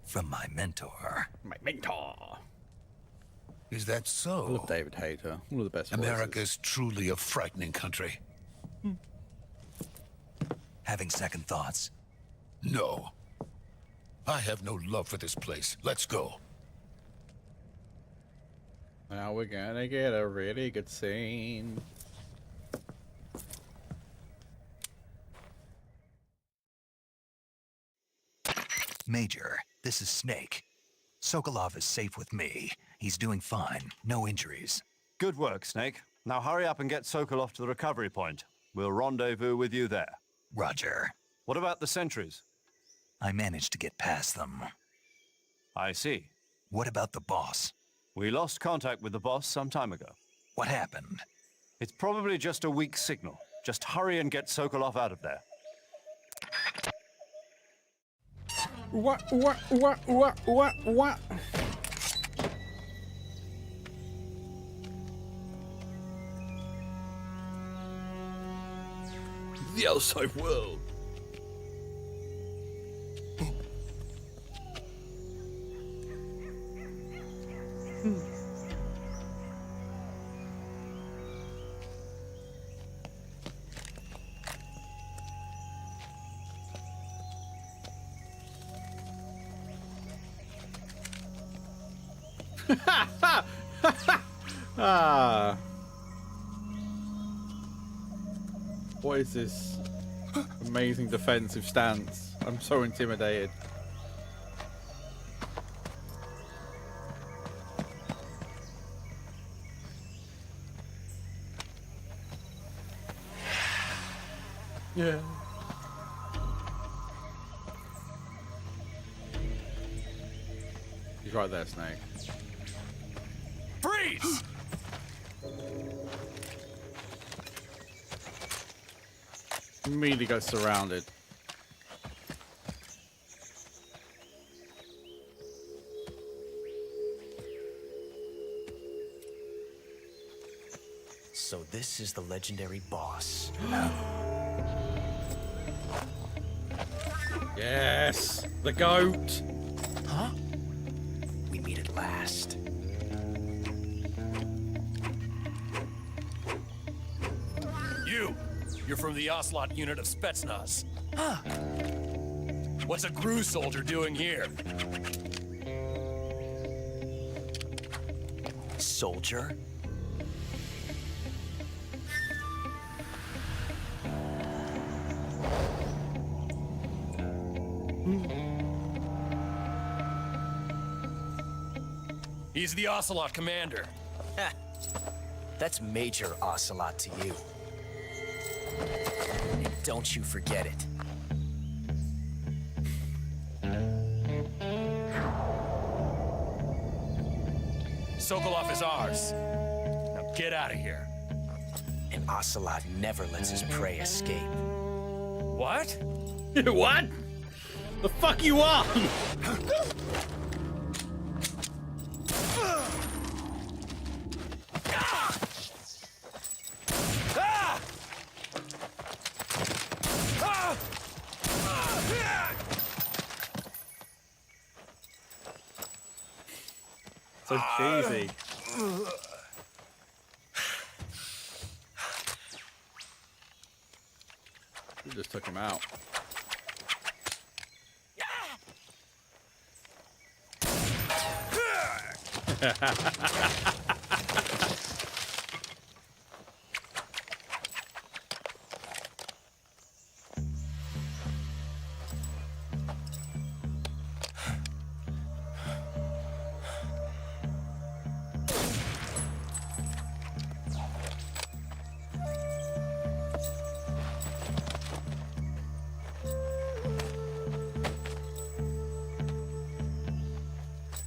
From my mentor. My mentor. Is that so? I love David Hayter. One of the best America voices. is truly a frightening country. Having second thoughts? No. I have no love for this place. Let's go. Now we're gonna get a really good scene. Major, this is Snake. Sokolov is safe with me. He's doing fine. No injuries. Good work, Snake. Now hurry up and get Sokolov to the recovery point. We'll rendezvous with you there. Roger. What about the sentries? I managed to get past them. I see. What about the boss? We lost contact with the boss some time ago. What happened? It's probably just a weak signal. Just hurry and get Sokolov out of there. What? the outside world. Ah. What is this amazing defensive stance? I'm so intimidated. Yeah. He's right there, Snake. Freeze! Immediately got surrounded. So this is the legendary boss. Yes, the goat. Huh? We meet at last. You're from the Ocelot unit of Spetsnaz. Huh. What's a gooooo soldier doing here? Soldier? He's the Ocelot commander. That's Major Ocelot to you. And don't you forget it. Sokolov is ours. Now get out of here. And Ocelot never lets his prey escape. What? What? The fuck you on? So cheesy. We just took him out.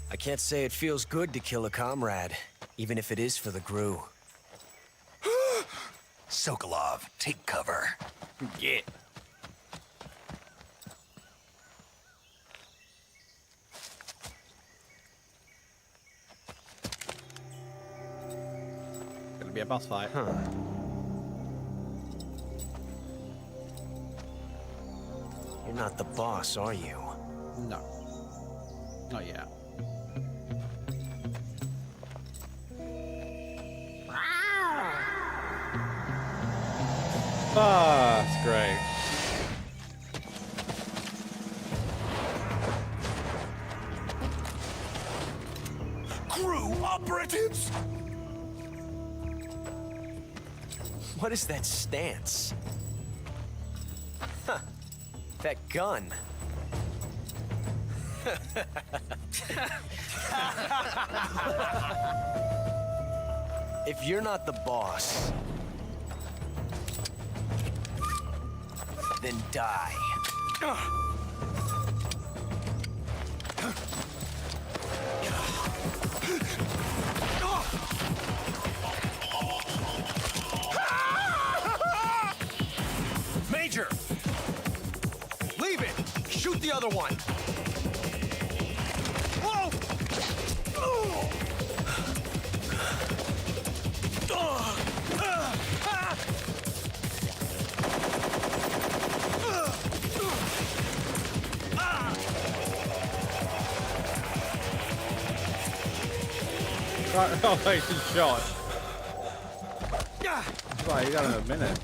I can't say it feels good to kill a comrade, even if it is for the gooooo. Sokolov, take cover. Yeah. Gonna be a boss fight. Huh. You're not the boss, are you? No. Not yet. Ah, that's great. Gooooo operatives! What is that stance? Huh. That gun. If you're not the boss, then die. Major! Leave it! Shoot the other one! Whoa! Right, oh, he's shot. Right, you got him in a minute.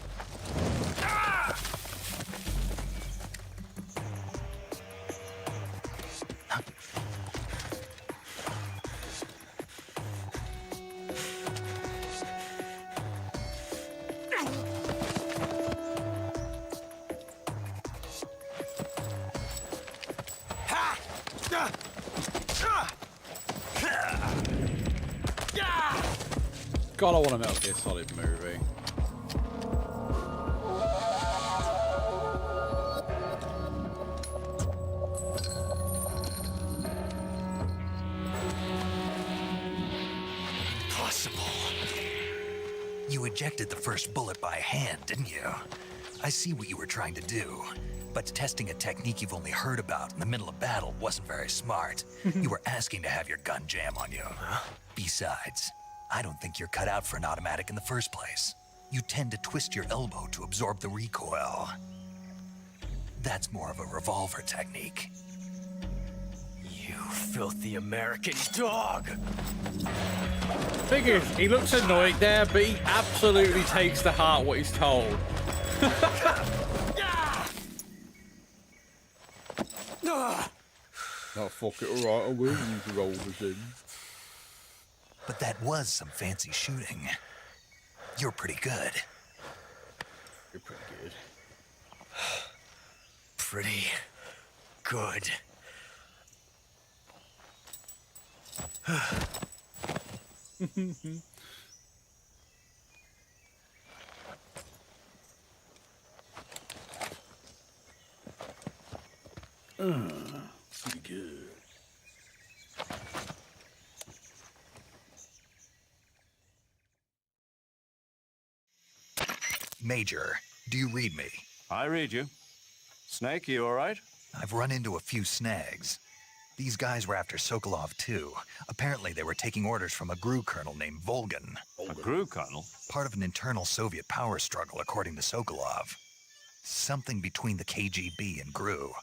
God, I want a Metal Gear Solid movie. Impossible. You ejected the first bullet by hand, didn't you? I see what you were trying to do, but testing a technique you've only heard about in the middle of battle wasn't very smart. You were asking to have your gun jam on you. Besides, I don't think you're cut out for an automatic in the first place. You tend to twist your elbow to absorb the recoil. That's more of a revolver technique. You filthy American dog! Thing is, he looks annoyed there, but he absolutely takes to heart what he's told. Oh, fuck it, alright, I will use the rollers in. But that was some fancy shooting. You're pretty good. You're pretty good. Pretty good. Pretty good. Major, do you read me? I read you. Snake, you all right? I've run into a few snags. These guys were after Sokolov too. Apparently they were taking orders from a GRU colonel named Volgan. A GRU colonel? Part of an internal Soviet power struggle, according to Sokolov. Something between the KGB and GRU.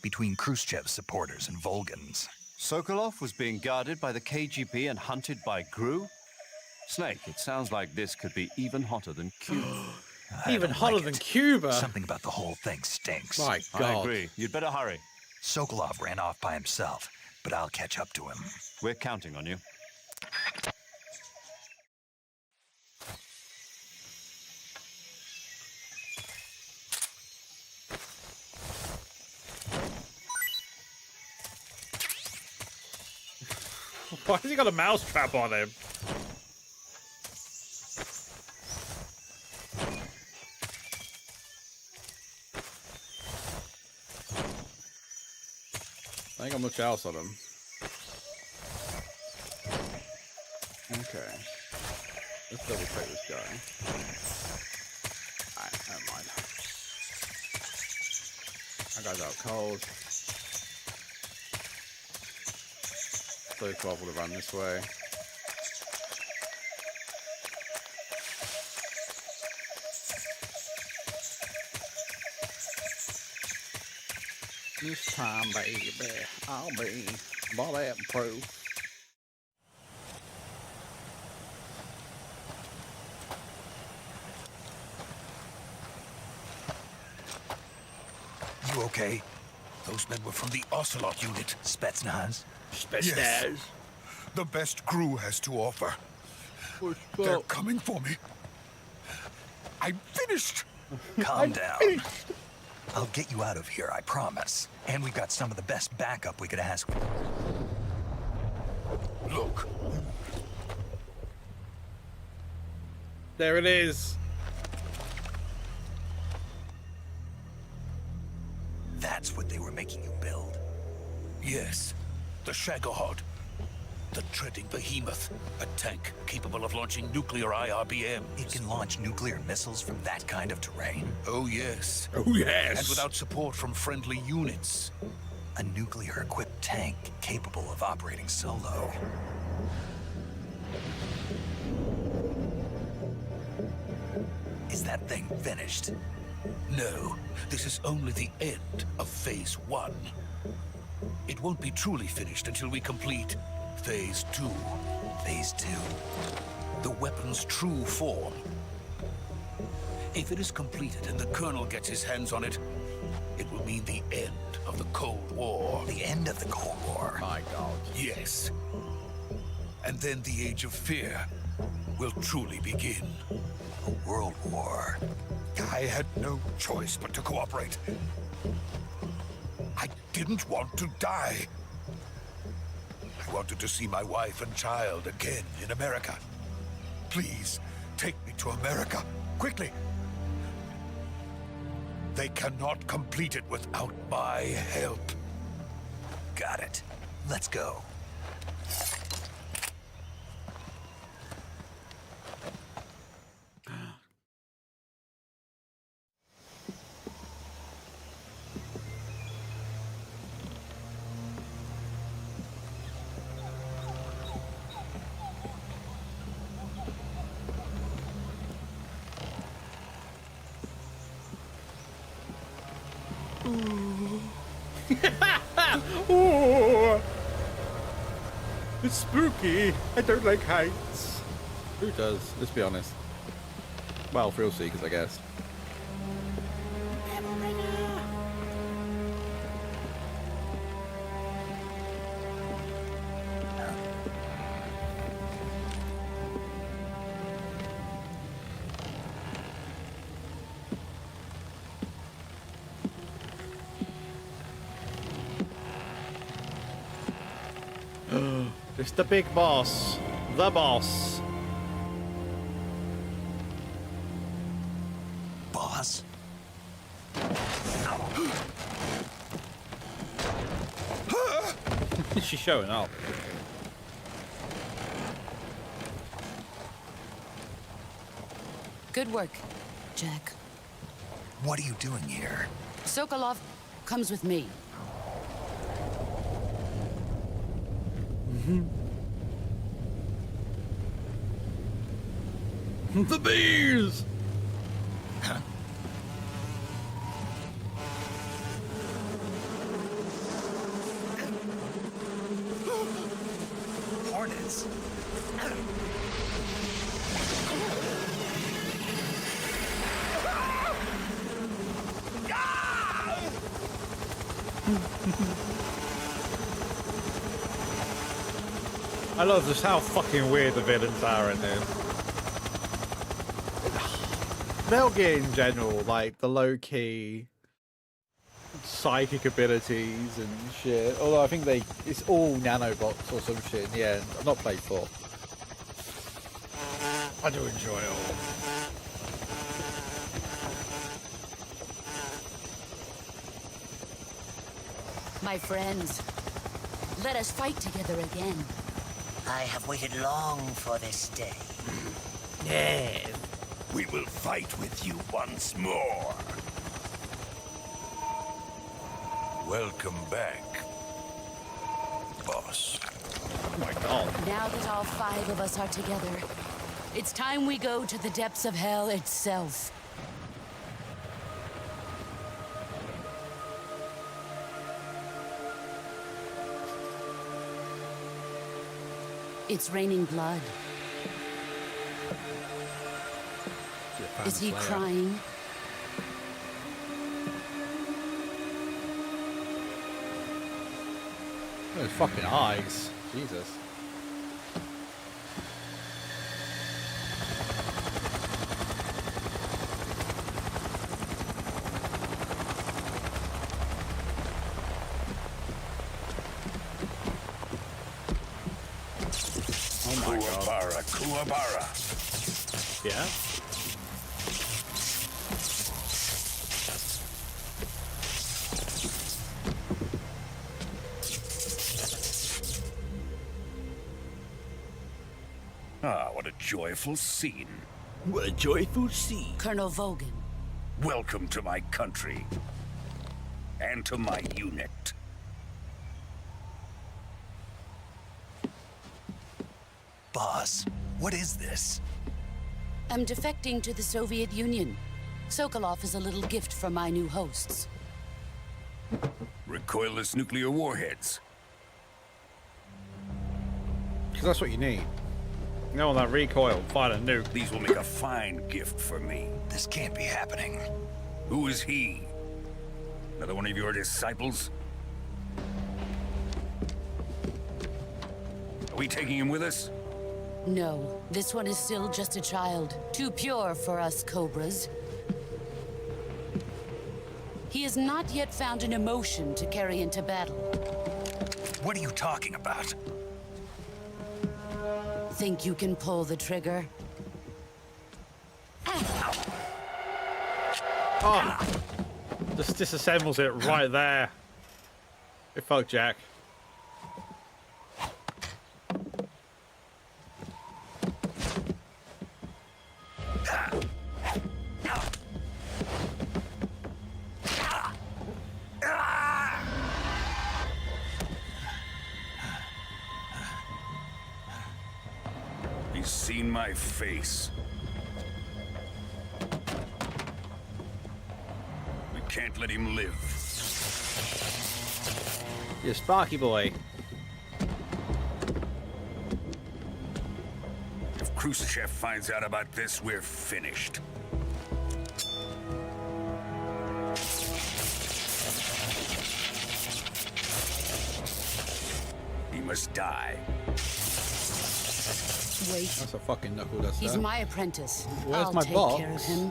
Between Khrushchev's supporters and Volgan's. Sokolov was being guarded by the KGB and hunted by GRU? Snake, it sounds like this could be even hotter than Cuba. Even hotter than Cuba? Something about the whole thing stinks. My God. I agree. You'd better hurry. Sokolov ran off by himself, but I'll catch up to him. We're counting on you. Why has he got a mouse trap on him? I ain't got much else on him. Okay. Let's double check this guy. Alright, never mind. That guy's out cold. So 12 would have run this way. This time, baby, I'll be bulletproof. You okay? Those men were from the Ocelot unit. Spetsnaz? Yes. The best GRU has to offer. They're coming for me. I'm finished. Calm down. I'll get you out of here, I promise. And we've got some of the best backup we could ask for. Look. There it is. That's what they were making you build? Yes. The Shagohod. The treading behemoth. A tank capable of launching nuclear IRBMs. It can launch nuclear missiles from that kind of terrain? Oh, yes. Oh, yes. And without support from friendly units. A nuclear-equipped tank capable of operating solo. Is that thing finished? No, this is only the end of Phase 1. It won't be truly finished until we complete Phase 2. Phase 2. The weapon's true form. If it is completed and the Colonel gets his hands on it, it will mean the end of the Cold War. The end of the Cold War? My God. Yes. And then the Age of Fear will truly begin. A world war. I had no choice but to cooperate. I didn't want to die. I wanted to see my wife and child again in America. Please, take me to America, quickly. They cannot complete it without my help. Got it. Let's go. Ooh. It's spooky. I don't like heights. Who does? Let's be honest. Well, thrill seekers, I guess. It's the big boss. The boss. Boss? She's showing up. Good work, Jack. What are you doing here? Sokolov comes with me. The bees! Huh? Hornets. I love just how fucking weird the villains are in this. Metal Gear in general, like the low-key psychic abilities and shit. Although I think it's all nanobots or some shit in the end. I've not played 4. I do enjoy it all. My friends, let us fight together again. I have waited long for this day. No. We will fight with you once more. Welcome back, boss. Oh my God. Now that all 5 of us are together, it's time we go to the depths of hell itself. It's raining blood. Is he crying? Those fucking eyes. Jesus. Oh my God. Kuwabara. Yeah? Ah, what a joyful scene. What a joyful scene. Colonel Vogan. Welcome to my country. And to my unit. Boss, what is this? I'm defecting to the Soviet Union. Sokolov is a little gift from my new hosts. Recoilless nuclear warheads. Because that's what you need. You know, that recoil, fire a nuke. These will make a fine gift for me. This can't be happening. Who is he? Another one of your disciples? Are we taking him with us? No, this one is still just a child. Too pure for us Cobras. He has not yet found an emotion to carry into battle. What are you talking about? Think you can pull the trigger? Oh! Just disassembles it right there. Good fuck, Jack. He's seen my face. We can't let him live. You Sparky boy. If Khrushchev finds out about this, we're finished. He must die. Wait. That's a fucking knuckle duster. He's my apprentice. Where's I'll my take box? care of him.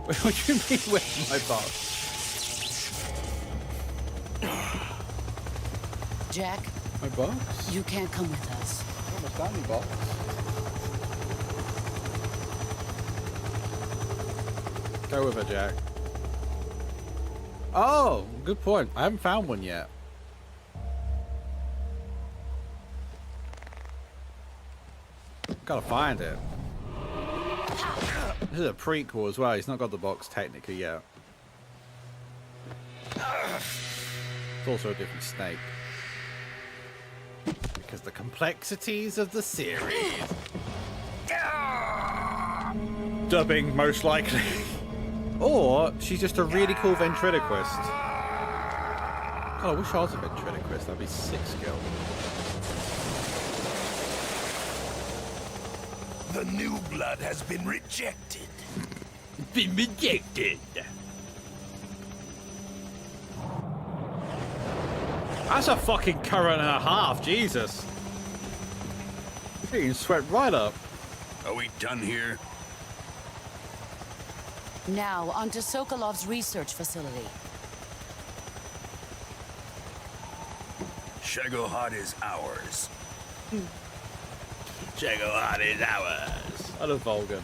What do you mean, where's my box? Jack, My box? you can't come with us. Oh, my Stanley box. Go with her, Jack. Oh, good point. I haven't found one yet. Gotta find it. This is a prequel as well. He's not got the box technically yet. It's also a different snake. Because the complexities of the series. Dubbing, most likely. Or she's just a really cool ventriloquist. God, I wish I was a ventriloquist. That'd be sick skill. The new blood has been rejected. Been rejected. That's a fucking current and a half, Jesus. You can sweat right up. Are we done here? Now, onto Sokolov's research facility. Shagohod is ours. Shagohod is ours. I love Volgan.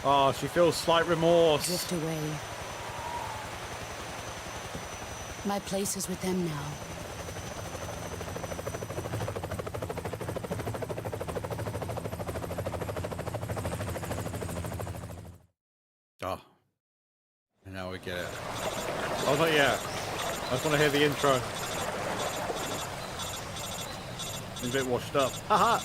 Oh, she feels slight remorse. Drift away. My place is with them now. Oh. And now we get it. Oh, not yet. I just want to hear the intro. I'm a bit washed up. Haha!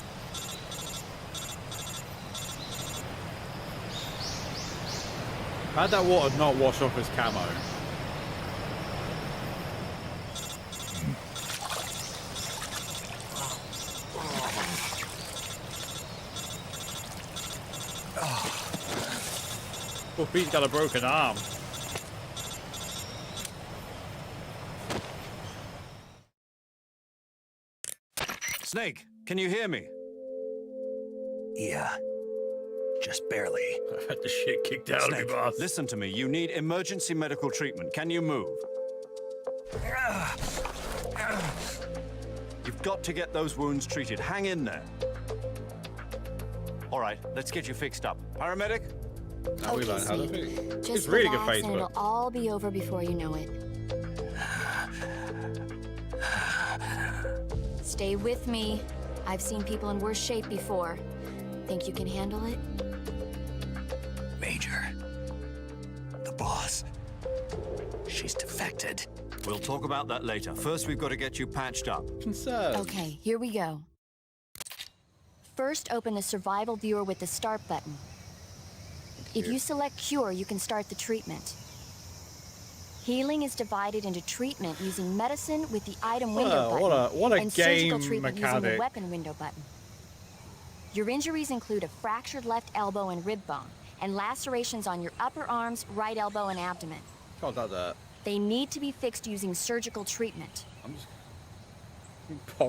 How'd that water not wash off his camo? Oh, he's got a broken arm. Snake, can you hear me? Yeah. Just barely. I've had the shit kicked out of me, Snake, boss. listen to me. You need emergency medical treatment. Can you move? You've got to get those wounds treated. Hang in there. All right, let's get you fixed up. Paramedic? Now we Okay, learn how to Snake. be. Just It's really good relax and Facebook. it'll all be over before you know it. Stay with me. I've seen people in worse shape before. Think you can handle it? Major. The boss. She's defected. We'll talk about that later. First, we've got to get you patched up. Concern. Okay, here we go. First, open the survival viewer with the start button. If you select cure, you can start the treatment. Healing is divided into treatment using medicine with the item window button what a and surgical game treatment using the mechanic. weapon window button. Your injuries include a fractured left elbow and rib bone, and lacerations on your upper arms, right elbow, and abdomen. Can't do that. They need to be fixed using surgical treatment. I'm just...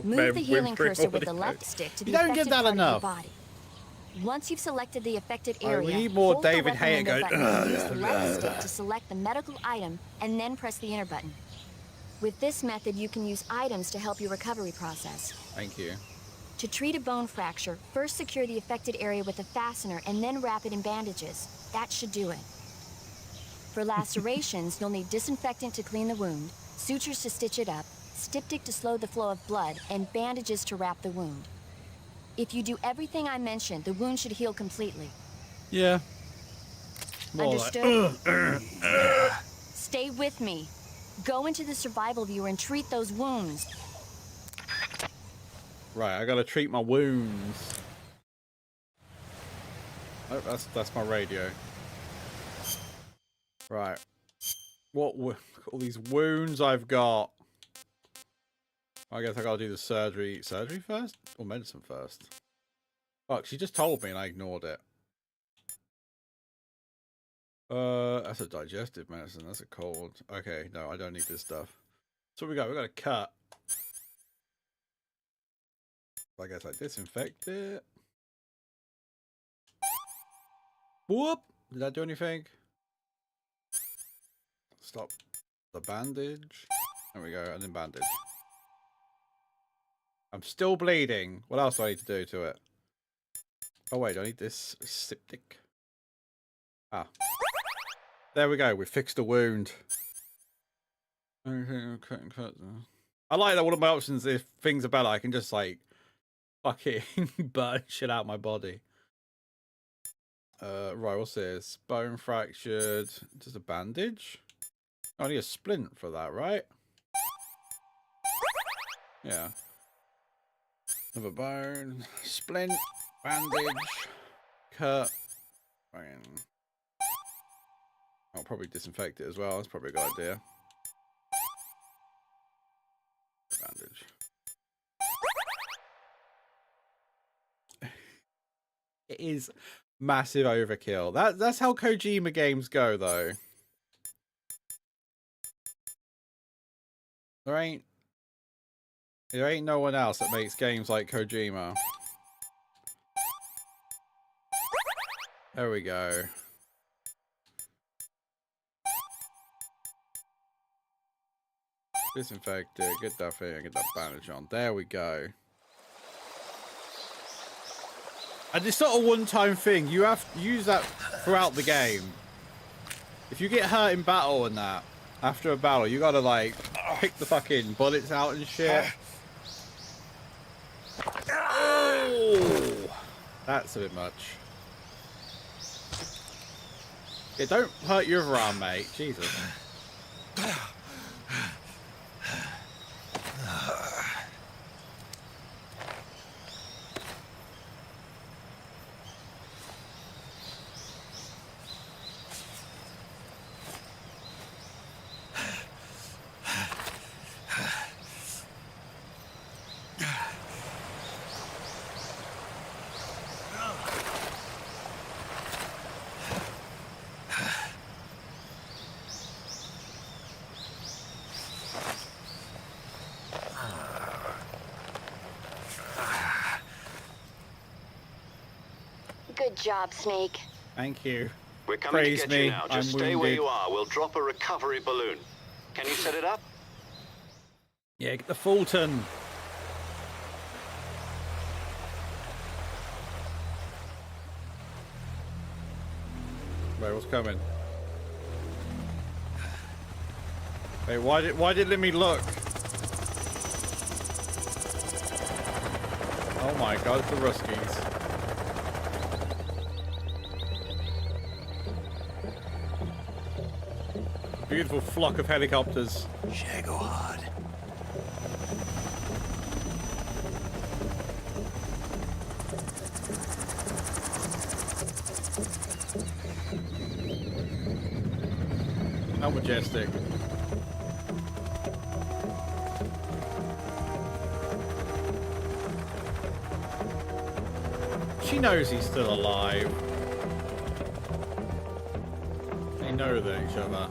Move the healing cursor with the left stick to the affected part of your body. Once you've selected the affected area, we need more hold the David weapon Hayter window going, button and use the left stick to select the medical item, and then press the enter button. With this method, you can use items to help your recovery process. Thank you. To treat a bone fracture, first secure the affected area with a fastener and then wrap it in bandages. That should do it. For lacerations, you'll need disinfectant to clean the wound, sutures to stitch it up, styptic to slow the flow of blood, and bandages to wrap the wound. If you do everything I mentioned, the wound should heal completely. Yeah. Understood? Stay with me. Go into the survival viewer and treat those wounds. Right, I gotta treat my wounds. Oh, that's my radio. Right. What all these wounds I've got? I guess I gotta do the surgery. Surgery first? Or medicine first? Fuck, she just told me and I ignored it. That's a digestive medicine. That's a cold. Okay, no, I don't need this stuff. So we got a cut. I guess I disinfect it. Whoop! Did that do anything? Stop the bandage. There we go, and then bandage. I'm still bleeding. What else do I need to do to it? Oh wait, I need this styptic. Ah. There we go, we fixed the wound. I like that one of my options, if things are better, I can just like fucking burn shit out my body. Right, what's this? Bone fractured. Just a bandage? I need a splint for that, right? Yeah. Another bone. Splint. Bandage. Cut. I'll probably disinfect it as well. That's probably a good idea. Bandage. It is massive overkill. That's how Kojima games go, though. There ain't no one else that makes games like Kojima. There we go. Disinfect it, get that thing, get that bandage on. There we go. And it's not a one-time thing. You have to use that throughout the game. If you get hurt in battle and that, after a battle, you gotta like pick the fucking bullets out and shit. Oh, that's a bit much. Yeah, don't hurt your other arm, mate. Jesus. Good job, Snake. Thank you. We're coming Praise to get me. you now. Just I'm stay where wounded. you are. We'll drop a recovery balloon. Can you set it up? Yeah, get the Fulton. Wait, what's coming? Wait, why did it let me look? Oh my god, it's the Ruskies. Beautiful flock of helicopters. Shagohod. How majestic. She knows he's still alive. They know they're each other.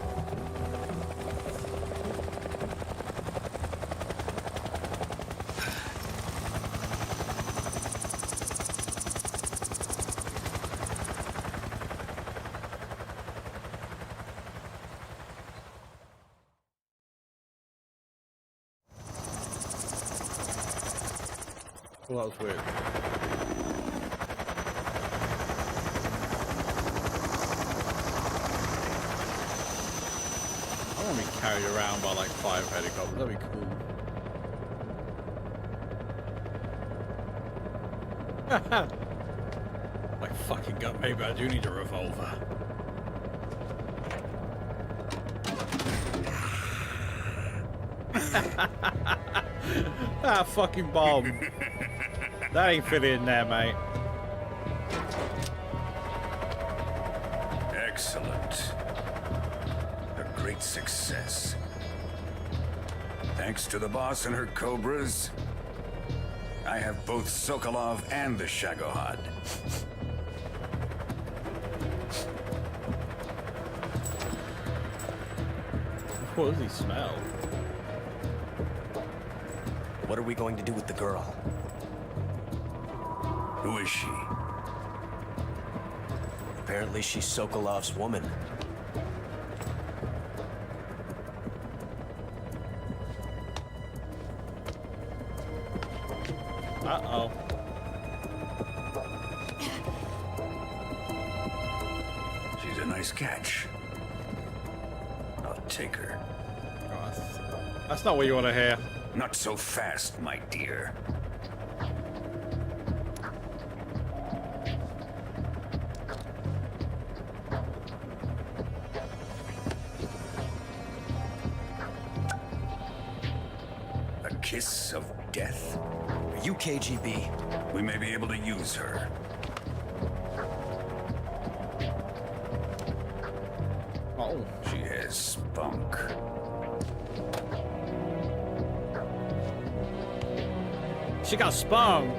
Well, that was weird. I want to be carried around by like 5 helicopters. That'd be cool. My fucking gut, maybe I do need a revolver. Ah, fucking bomb. That ain't fit in there, mate. Excellent. A great success. Thanks to the boss and her cobras, I have both Sokolov and the Shagohod. What does he smell? What are we going to do with the girl? Who is she? Apparently she's Sokolov's woman. Uh-oh. She's a nice catch. I'll take her. Oh, that's not what you want to hear. Not so fast, my dear. A kiss of death? Are you KGB? We may be able to use her. Oh. She has spunk. She got spunk.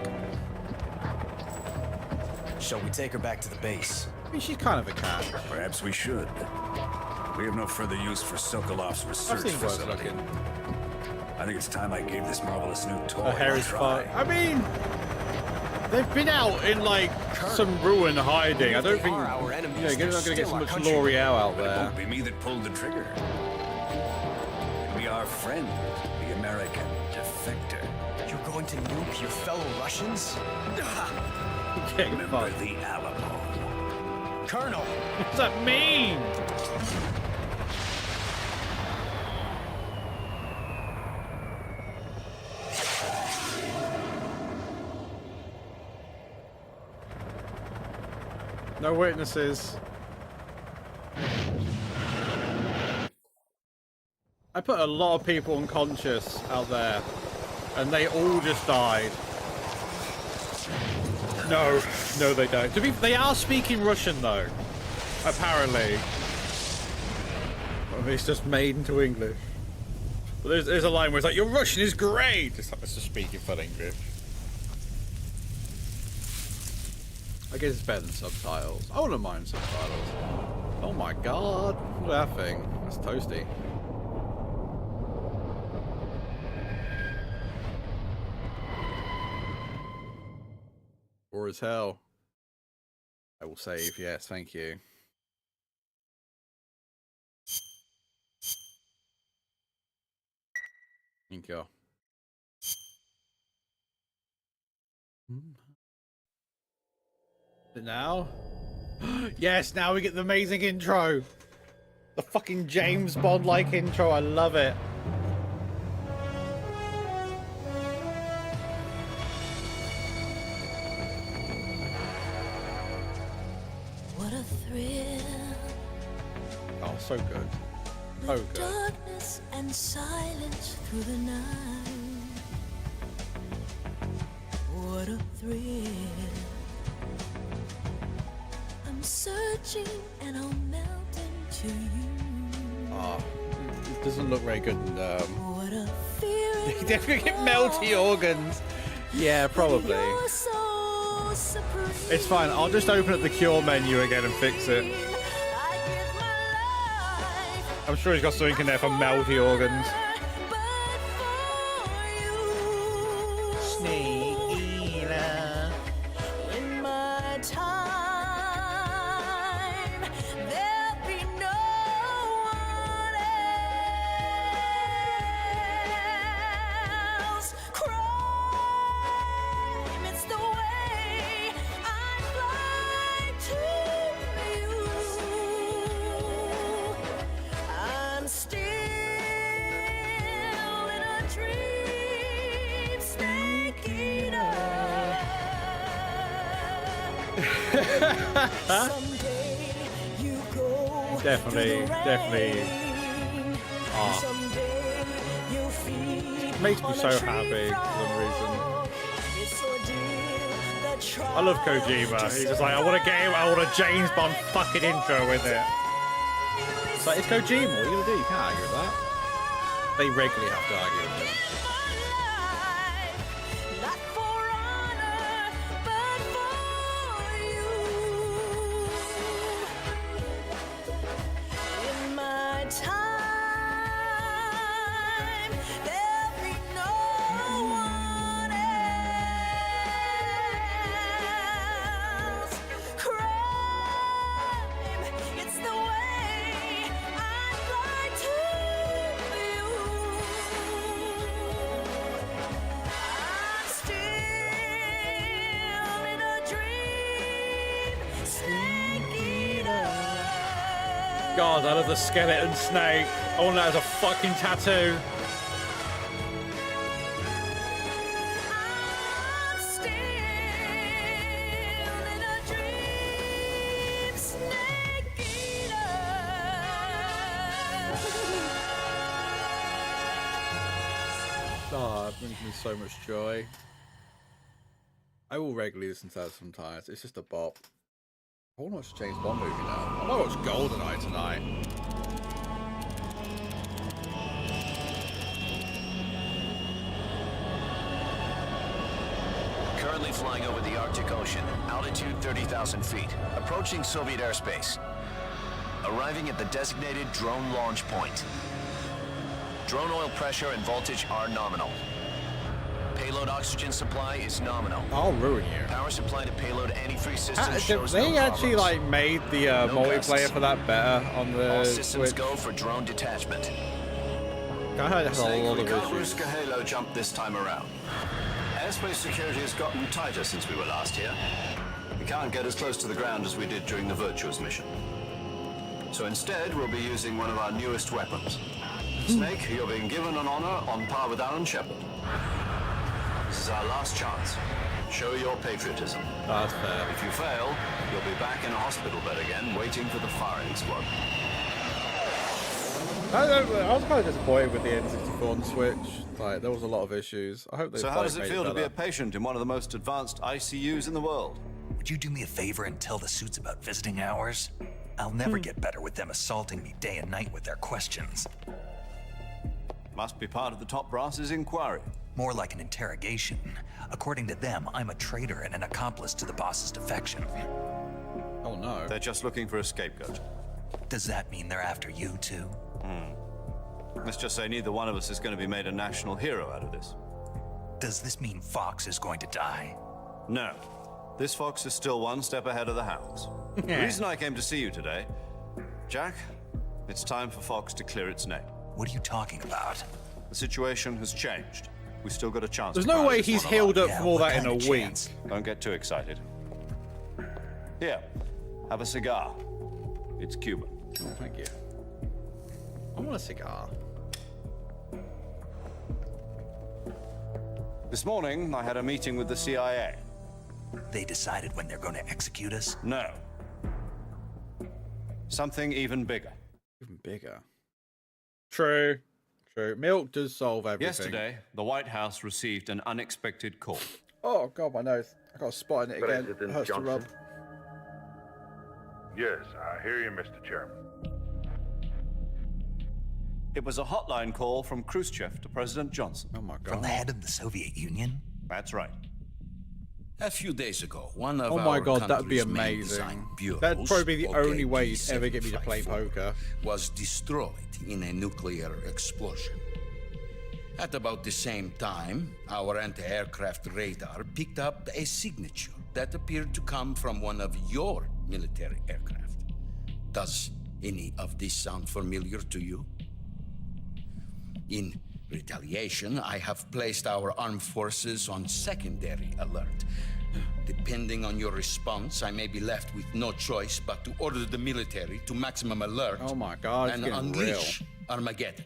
Shall we take her back to the base? I mean, she's kind of a cat. Perhaps we should. We have no further use for Sokolov's research facility. I think it's time I gave this marvelous new toy a try. I mean, they've been out in like some ruin hiding. I don't think you're not going to get so much L'Oreal out there. It won't be me that pulled the trigger. It'll be our friend, the American defector. You're going to nuke your fellow Russians? Remember the Alamo. Colonel! What's that mean? No witnesses. I put a lot of people unconscious out there, and they all just died. No, they don't. They are speaking Russian though, apparently. Or it's just made into English. But there's a line where it's like, "Your Russian is great." It's like, it's just speaking full English. I guess it's better than subtitles. I wouldn't mind subtitles. Oh my god, look at that thing. That's toasty. Or as hell. I will save, yes, thank you. Thank you. Now? Yes, now we get the amazing intro. The fucking James Bond-like intro, I love it. What a thrill. Oh, so good. So good. Darkness and silence through the night. What a thrill. I'm searching and I'll melt into you. Oh, it doesn't look very good. And, What a feeling. you definitely get melty organs. Yeah, probably. You're so supreme. It's fine. I'll just open up the cure menu again and fix it. I give my life, I'm sure he's got something in there for melty organs. but for you. Snake eater. In my time, there'll be no one else. Crime, it's the way I'd like to you. I'm still in a dream, snake eater. Someday you go Definitely. Oh, Someday you feed makes me on a so tree happy for some reason. frog. It's ordeal that I love Kojima. He's just like, I want a game, I want a James Bond fucking intro with it. It's like, it's Kojima, what are you gonna do? You can't argue with that. They regularly have to argue with him. not for honor, but for you. In my time, there'll be no one else. Crime, it's the way I'd like to you. I'm still in a dream, snake eater. God, I love the skeleton snake. I want that as a fucking tattoo. I'm still in a dream, snake eater. Oh, it brings me so much joy. I will regularly listen to that sometimes. It's just a bop. I want to watch a James Bond movie now. I might watch GoldenEye tonight. Currently flying over the Arctic Ocean, altitude 30,000 feet, approaching Soviet airspace. Arriving at the designated drone launch point. Drone oil pressure and voltage are nominal. Payload oxygen supply is nominal. I'll ruin you. Power supply to payload antifreeze systems shows They no actually problems. like made the No multiplayer gusts. for that better on the All systems Switch. go for drone detachment. I heard it has a Snake, lot we of can't issues. risk a halo jump this time around. Airspace security has gotten tighter since we were last here. We can't get as close to the ground as we did during the Virtuous mission. So instead, we'll be using one of our newest weapons. Snake, you're being given an honor on par with Alan Shepard. This is our last chance. Show your patriotism. That's fair. If you fail, you'll be back in a hospital bed again, waiting for the firing squad. I was kind of disappointed with the N64 on the Switch. Like, there was a lot of issues. I hope they. So how does it feel to be a patient in one of the most advanced ICUs in the world? Would you do me a favor and tell the suits about visiting hours? I'll never get better with them assaulting me day and night with their questions. Must be part of the top brass's inquiry. More like an interrogation. According to them, I'm a traitor and an accomplice to the boss's defection. Oh no. They're just looking for a scapegoat. Does that mean they're after you too? Let's just say neither one of us is going to be made a national hero out of this. Does this mean Fox is going to die? No. This fox is still one step ahead of the hounds. The reason I came to see you today, Jack, it's time for Fox to clear its name. What are you talking about? The situation has changed. We've still got a chance. There's to no fire way this he's one healed alive. up from all that in a week. Don't get too excited. Here, have a cigar. It's Cuban. Oh, thank you. I want a cigar. This morning, I had a meeting with the CIA. They decided when they're going to execute us? No. Something even bigger. Even bigger. True. True. Milk does solve everything. Yesterday, the White House received an unexpected call. Oh, God, my nose. I got a spot in it again. President It hurts to rub. Johnson? Yes, I hear you, Mr. Chairman. It was a hotline call from Khrushchev to President Johnson. Oh my God. From the head of the Soviet Union? That's right. A few days ago, one of Oh my our God, that'd be country's main amazing. design bureaus, That'd probably be the only way you'd ever get me to play 754, poker. was destroyed in a nuclear explosion. At about the same time, our anti-aircraft radar picked up a signature that appeared to come from one of your military aircraft. Does any of this sound familiar to you? In retaliation, I have placed our armed forces on secondary alert. Depending on your response, I may be left with no choice but to order the military to maximum alert. Oh my God, it's and getting unleash Armageddon.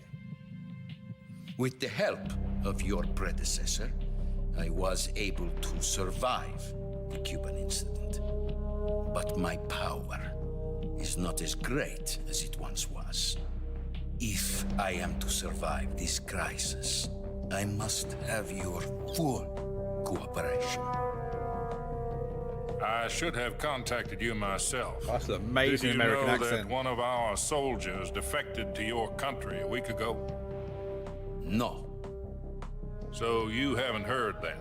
With the help of your predecessor, I was able to survive the Cuban incident. But my power is not as great as it once was. If I am to survive this crisis, I must have your full cooperation. I should have contacted you myself. That's an amazing Did you American know accent. that one of our soldiers defected to your country a week ago? No. So you haven't heard then?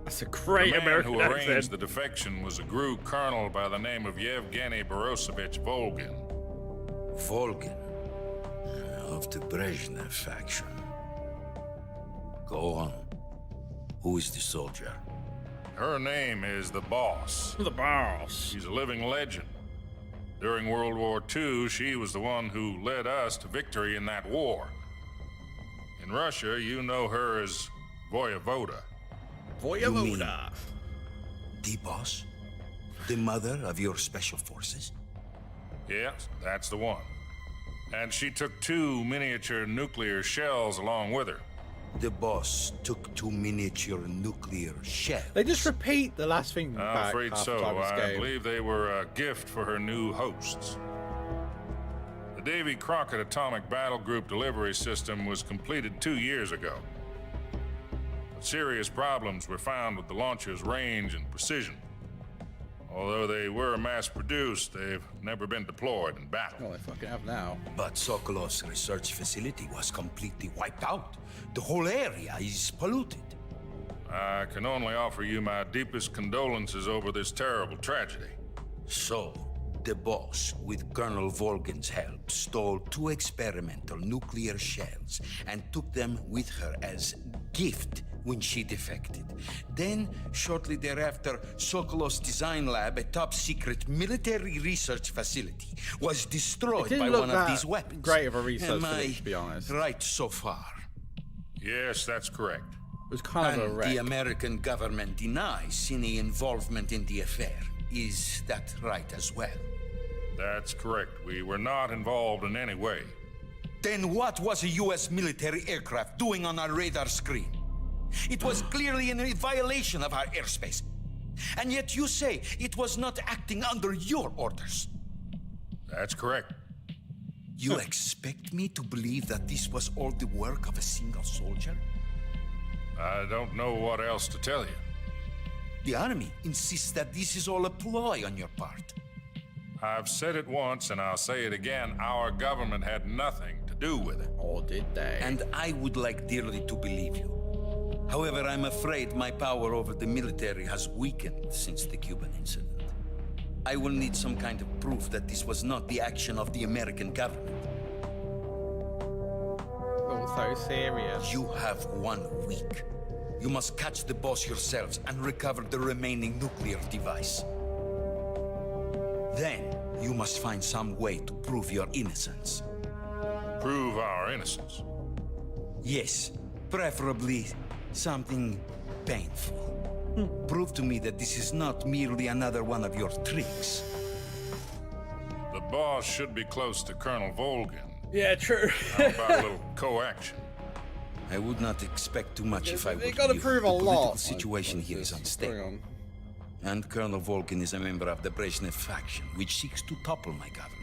That's a great the man American who arranged accent. the defection was a GRU colonel by the name of Yevgeny Borosovich Volgin. Volgin, of the Brezhnev faction. Go on. Who is the soldier? Her name is the Boss. The Boss. She's a living legend. During World War II, she was the one who led us to victory in that war. In Russia, you know her as Voyevoda. Voyevoda. The boss? The mother of your special forces? Yes, that's the one. And she took 2 miniature nuclear shells along with her. The boss took 2 miniature nuclear shells. They just repeat the last thing I'm back afraid half so. the time of this I game. believe they were a gift for her new hosts. The Davy Crockett Atomic Battle Group delivery system was completed 2 years ago. But serious problems were found with the launcher's range and precision. Although they were mass-produced, they've never been deployed in battle. Well, they fucking have now. But Sokolov's research facility was completely wiped out. The whole area is polluted. I can only offer you my deepest condolences over this terrible tragedy. So, the boss, with Colonel Volgin's help, stole 2 experimental nuclear shells and took them with her as gift when she defected. Then, shortly thereafter, Sokolov's design lab, a top-secret military research facility, was destroyed by one of these weapons. Great of a research Am facility, I to be honest. right so far? Yes, that's correct. It was kind of a And wreck. the American government denies any involvement in the affair. Is that right as well? That's correct. We were not involved in any way. Then what was a U.S. military aircraft doing on our radar screen? It was clearly in violation of our airspace. And yet you say it was not acting under your orders. That's correct. You expect me to believe that this was all the work of a single soldier? I don't know what else to tell you. The army insists that this is all a ploy on your part. I've said it once and I'll say it again. Our government had nothing to do with it. Or did they? And I would like dearly to believe you. However, I'm afraid my power over the military has weakened since the Cuban incident. I will need some kind of proof that this was not the action of the American government. Oh, so serious. You have 1 week. You must catch the boss yourselves and recover the remaining nuclear device. Then, you must find some way to prove your innocence. Prove our innocence? Yes, preferably something painful. Prove to me that this is not merely another one of your tricks. The boss should be close to Colonel Volgin. Yeah, true. How about a little coaction? I would not expect too much if I were They gotta you. prove a The political lot. situation here is unstable. And Colonel Volgin is a member of the Brezhnev faction, which seeks to topple my government.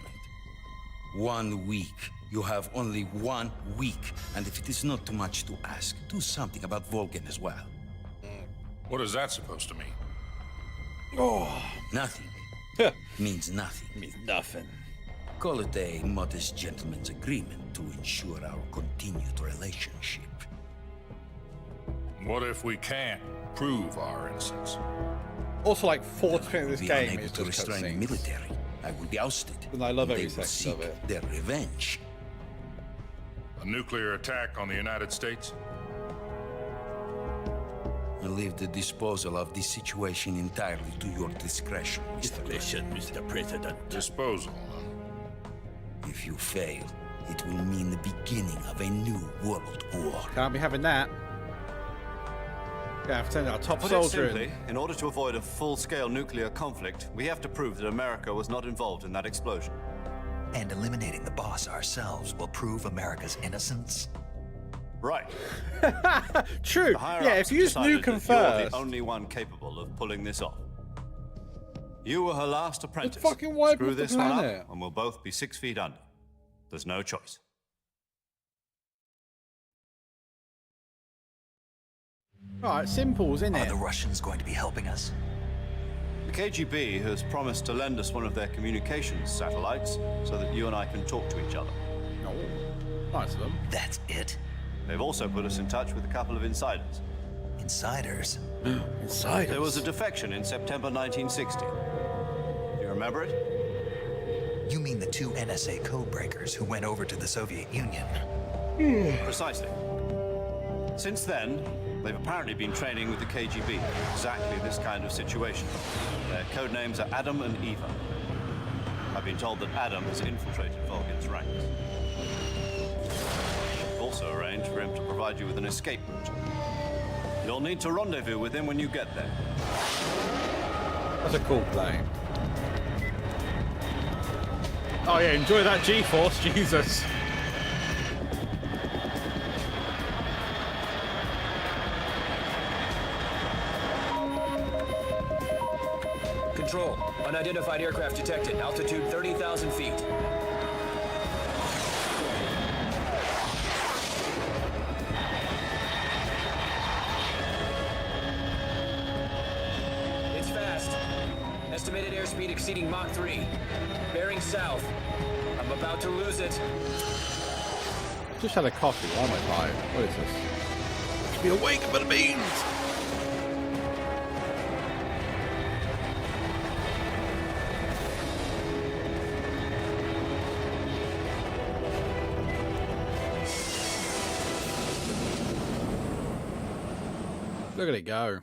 1 week. You have only 1 week. And if it is not too much to ask, do something about Volgin as well. What is that supposed to mean? Oh. Nothing. Means nothing. Means nothing. Call it a modest gentleman's agreement to ensure our continued relationship. What if we can't prove our innocence? Also, like 40% of this Be game unable is to just restrain the cutscenes. military. I will be ousted. And I love they every will second seek of it. their revenge. A nuclear attack on the United States? I leave the disposal of this situation entirely to your discretion, Mr. Mr. President. Disposal, If you fail, it will mean the beginning of a new world war. Can't be having that. Yeah, I've sent our top Put it soldier simply, in order to avoid a full-scale nuclear conflict, we have to prove that America was not involved in that explosion. And eliminating the boss ourselves will prove America's innocence? Right. True. The higher Yeah, ups if you just decided nuke him that you're first. the only one capable of pulling this off. You were her last apprentice. fucking wipe Screw off the this one planet. up, and we'll both be 6 feet under. There's no choice. Alright, simple, isn't Are it? the Russians going to be helping us? The KGB has promised to lend us one of their communications satellites so that you and I can talk to each other. Oh, nice of them. That's it? They've also put us in touch with a couple of insiders. Insiders? Insiders? There was a defection in September 1960. Do you remember it? You mean the 2 NSA codebreakers who went over to the Soviet Union? Precisely. Since then, they've apparently been training with the KGB for exactly this kind of situation. Their code names are Adam and Eva. I've been told that Adam has infiltrated Volgin's ranks. We've also arranged for him to provide you with an escape route. You'll need to rendezvous with him when you get there. That's a cool plane. Oh yeah, enjoy that G-force, Jesus. Control. Unidentified aircraft detected. Altitude 30,000 feet. It's fast. Estimated airspeed exceeding Mach 3. Bearing south. I'm about to lose it. Just had a coffee. Why am I tired? What is this? Should be awake for the beans. Look at it go.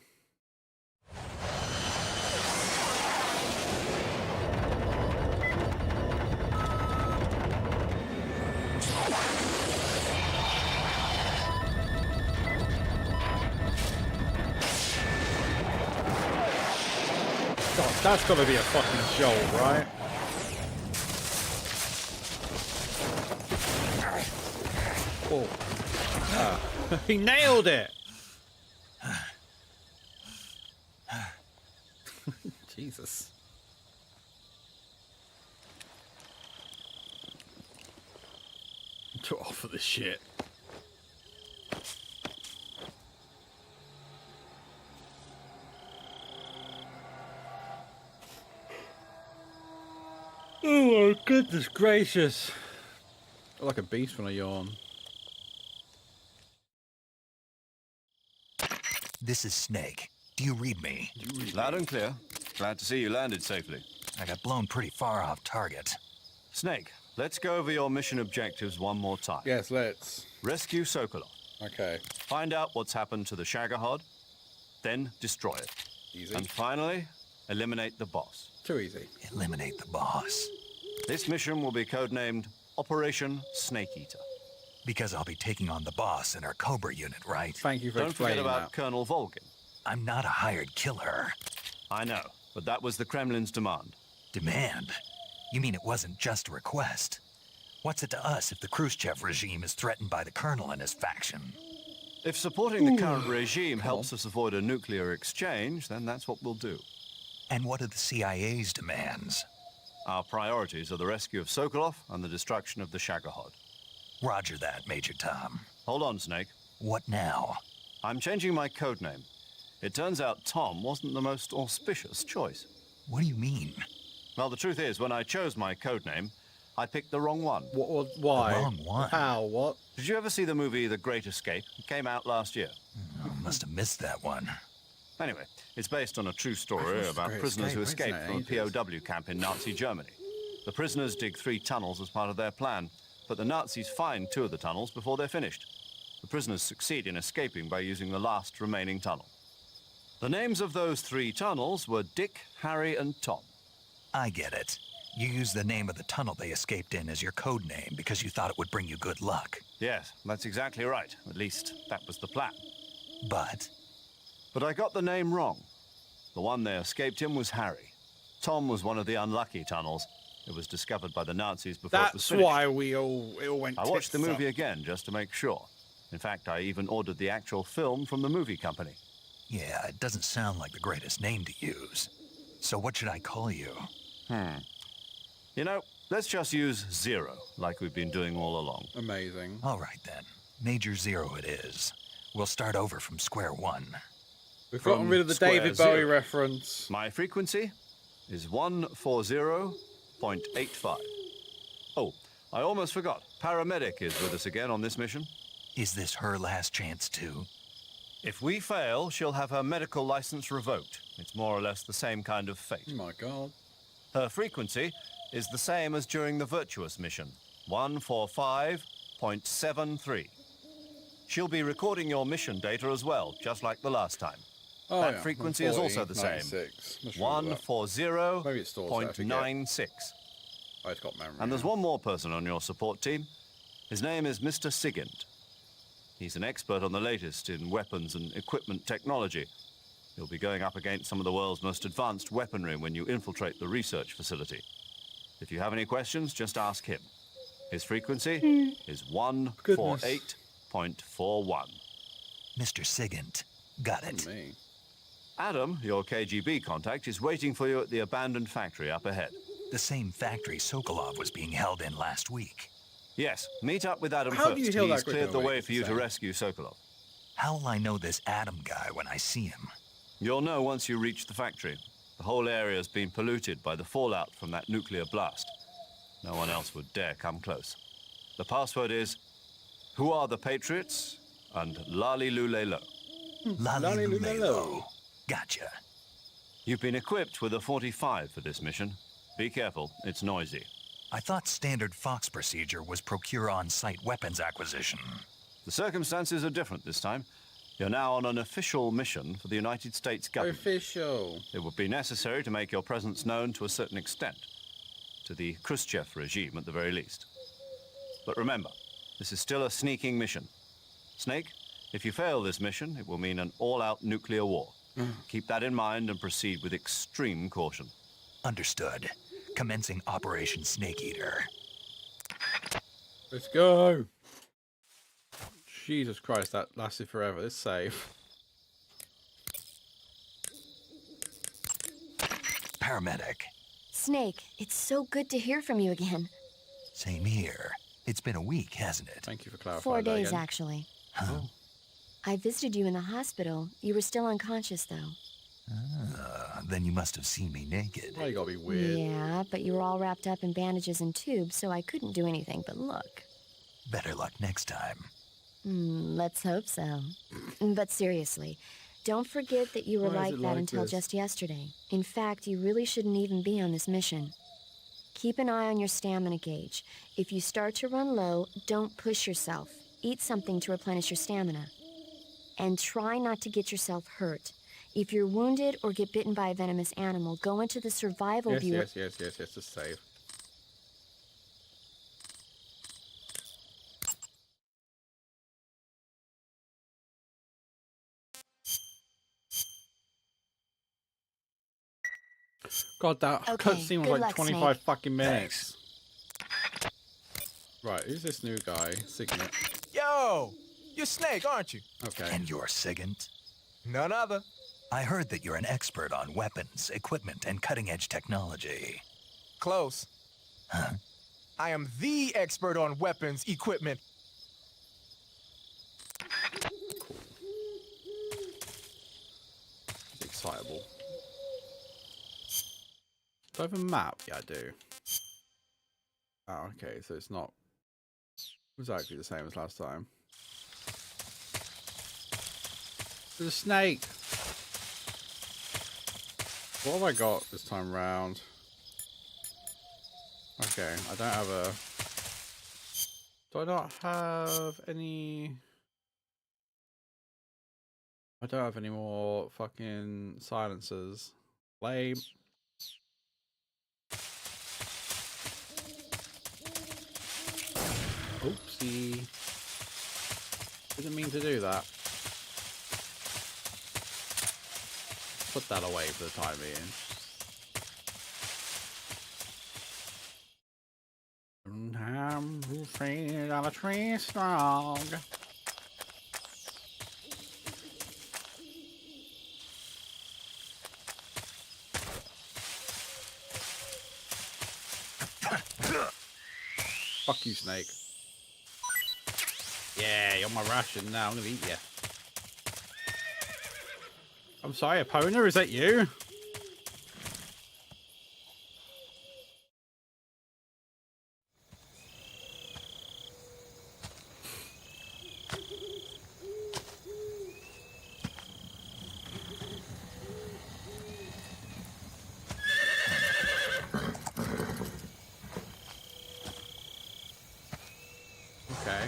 God, that's got to be a fucking jolt, right? Oh. Ah. He nailed it! Jesus. To offer this shit. Oh my goodness gracious. I feel like a beast when I yawn. This is Snake. Do you read me? Loud and clear. Glad to see you landed safely. I got blown pretty far off target. Snake, let's go over your mission objectives one more time. Yes, let's. Rescue Sokolov. Okay. Find out what's happened to the Shagohod, then destroy it. Easy. And finally, eliminate the boss. Too easy. Eliminate the boss. This mission will be codenamed Operation Snake Eater. Because I'll be taking on the boss in our Cobra unit, right? Thank you for Don't forget explaining about that. Colonel Volgin. I'm not a hired killer. I know, but that was the Kremlin's demand. Demand? You mean it wasn't just a request? What's it to us if the Khrushchev regime is threatened by the colonel and his faction? If supporting the current regime helps us avoid a nuclear exchange, then that's what we'll do. And what are the CIA's demands? Our priorities are the rescue of Sokolov and the destruction of the Shagohod. Roger that, Major Tom. Hold on, Snake. What now? I'm changing my codename. It turns out Tom wasn't the most auspicious choice. What do you mean? Well, the truth is, when I chose my codename, I picked the wrong one. Why? The wrong one? How? What? Did you ever see the movie The Great Escape? It came out last year. Must have missed that one. Anyway, it's based on a true story about prisoners who escaped from a POW camp in Nazi Germany. The prisoners dig 3 tunnels as part of their plan, but the Nazis find 2 of the tunnels before they're finished. The prisoners succeed in escaping by using the last remaining tunnel. The names of those 3 tunnels were Dick, Harry, and Tom. I get it. You used the name of the tunnel they escaped in as your code name because you thought it would bring you good luck. Yes, that's exactly right. At least, that was the plan. But I got the name wrong. The one they escaped in was Harry. Tom was one of the unlucky tunnels. It was discovered by the Nazis before it was That's finished. why it all went I watched the tits movie up. again just to make sure. In fact, I even ordered the actual film from the movie company. yeah, it doesn't sound like the greatest name to use. So what should I call you? You know, let's just use Zero, like we've been doing all along. Amazing. All right then. Major Zero it is. We'll start over from square one. We've gotten rid of the square David Bowie zero. reference. My frequency is 140.85. Oh, I almost forgot. Paramedic is with us again on this mission. Is this her last chance too? If we fail, she'll have her medical license revoked. It's more or less the same kind of fate. Oh my god. Her frequency is the same as during the Virtuous mission, 145.73. She'll be recording your mission data as well, just like the last time. Oh, that yeah, frequency is also the same. 96. Let's remember that. 140.96. Oh, it's got memory. And there's one more person on your support team. His name is Mr. Sigint. He's an expert on the latest in weapons and equipment technology. You'll be going up against some of the world's most advanced weaponry when you infiltrate the research facility. If you have any questions, just ask him. His frequency is 148.41. Mr. Sigint. Got it. Me. Adam, your KGB contact, is waiting for you at the abandoned factory up ahead. The same factory Sokolov was being held in last week. Yes, meet up with Adam How first. do you heal that He's quick cleared the away, way for you to Sam? rescue Sokolov. How will I know this Adam guy when I see him? You'll know once you reach the factory. The whole area's been polluted by the fallout from that nuclear blast. No one else would dare come close. The password is, "Who are the Patriots?" and "Lali Lulelo." Lali Lulelo. Gotcha. You've been equipped with a 45 for this mission. Be careful, it's noisy. I thought standard Fox procedure was procure on-site weapons acquisition. The circumstances are different this time. You're now on an official mission for the United States government. Official. It would be necessary to make your presence known to a certain extent. To the Khrushchev regime, at the very least. But remember, this is still a sneaking mission. Snake, if you fail this mission, it will mean an all-out nuclear war. Keep that in mind and proceed with extreme caution. Understood. Commencing Operation Snake Eater. Let's go. Jesus Christ, that lasted forever. This save. Paramedic. Snake, it's so good to hear from you again. Same here. It's been a week, hasn't it? Thank you for clarifying 4 that days, again. actually. Huh? I visited you in the hospital. You were still unconscious, though. Then you must have seen me naked. Why you gotta be weird? Yeah, but you were all wrapped up in bandages and tubes, so I couldn't do anything but look. Better luck next time. Let's hope so. But seriously, don't forget that you were Why is like it that like until this? just yesterday. In fact, you really shouldn't even be on this mission. Keep an eye on your stamina gauge. If you start to run low, don't push yourself. Eat something to replenish your stamina. And try not to get yourself hurt. If you're wounded or get bitten by a venomous animal, go into the survival Yes, view. yes, just save. God, that Okay, cutscene was good like luck, 25 Snake. fucking minutes. Right, who's this new guy? Signet. Yo, you're Snake, aren't you? Okay. And you're Sigint? None other. I heard that you're an expert on weapons, equipment, and cutting-edge technology. Close. Huh? I am the expert on weapons, equipment. It's excitable. Do I have a map? Yeah, I do. Oh, okay, so it's not exactly the same as last time. There's a snake! What have I got this time round? Okay, I don't have a... Do I not have any... I don't have any more fucking silencers. Lame. Oopsie. Didn't mean to do that. Put that away for the time being. I'm afraid I'm a tree strong. Fuck you, snake. Yeah, you're my ration now. I'm gonna eat you. I'm sorry, Epona, is that you? Okay.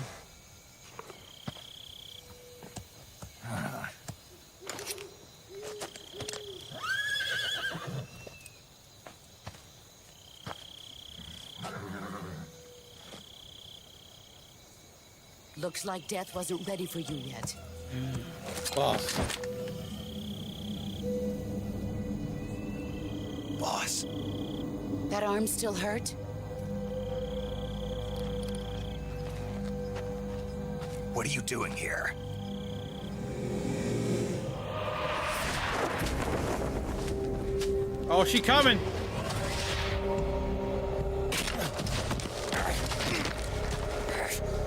Looks like death wasn't ready for you yet. Boss. Boss. That arm still hurt? What are you doing here? Oh, she coming!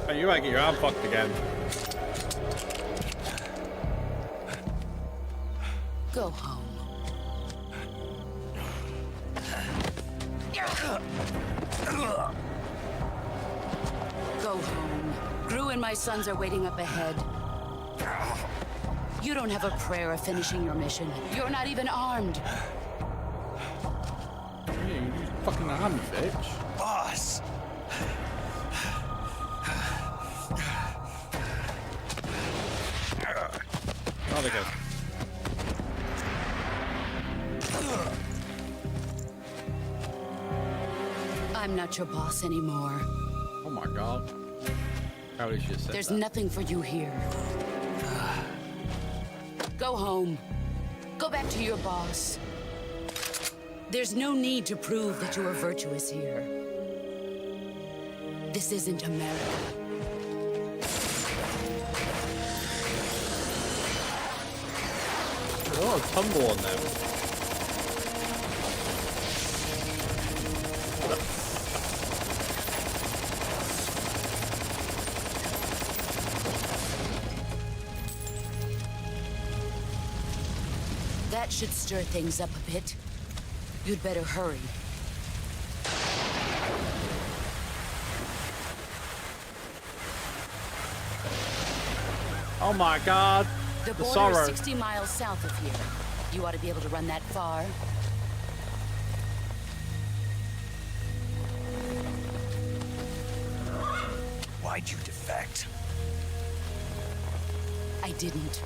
Hey, you might get your arm fucked again. Go home. Go home. Gooooo and my sons are waiting up ahead. You don't have a prayer of finishing your mission. You're not even armed. Yeah, you fucking armed, bitch. Boss! Oh, they go. I'm not your boss anymore. Oh my god. How did she just say There's that? nothing for you here. Go home. Go back to your boss. There's no need to prove that you are virtuous here. This isn't America. There's a lot of tumble on them. That should stir things up a bit. You'd better hurry. Oh my god. The The border sorrow. is 60 miles south of here. You ought to be able to run that far. Why'd you defect? I didn't.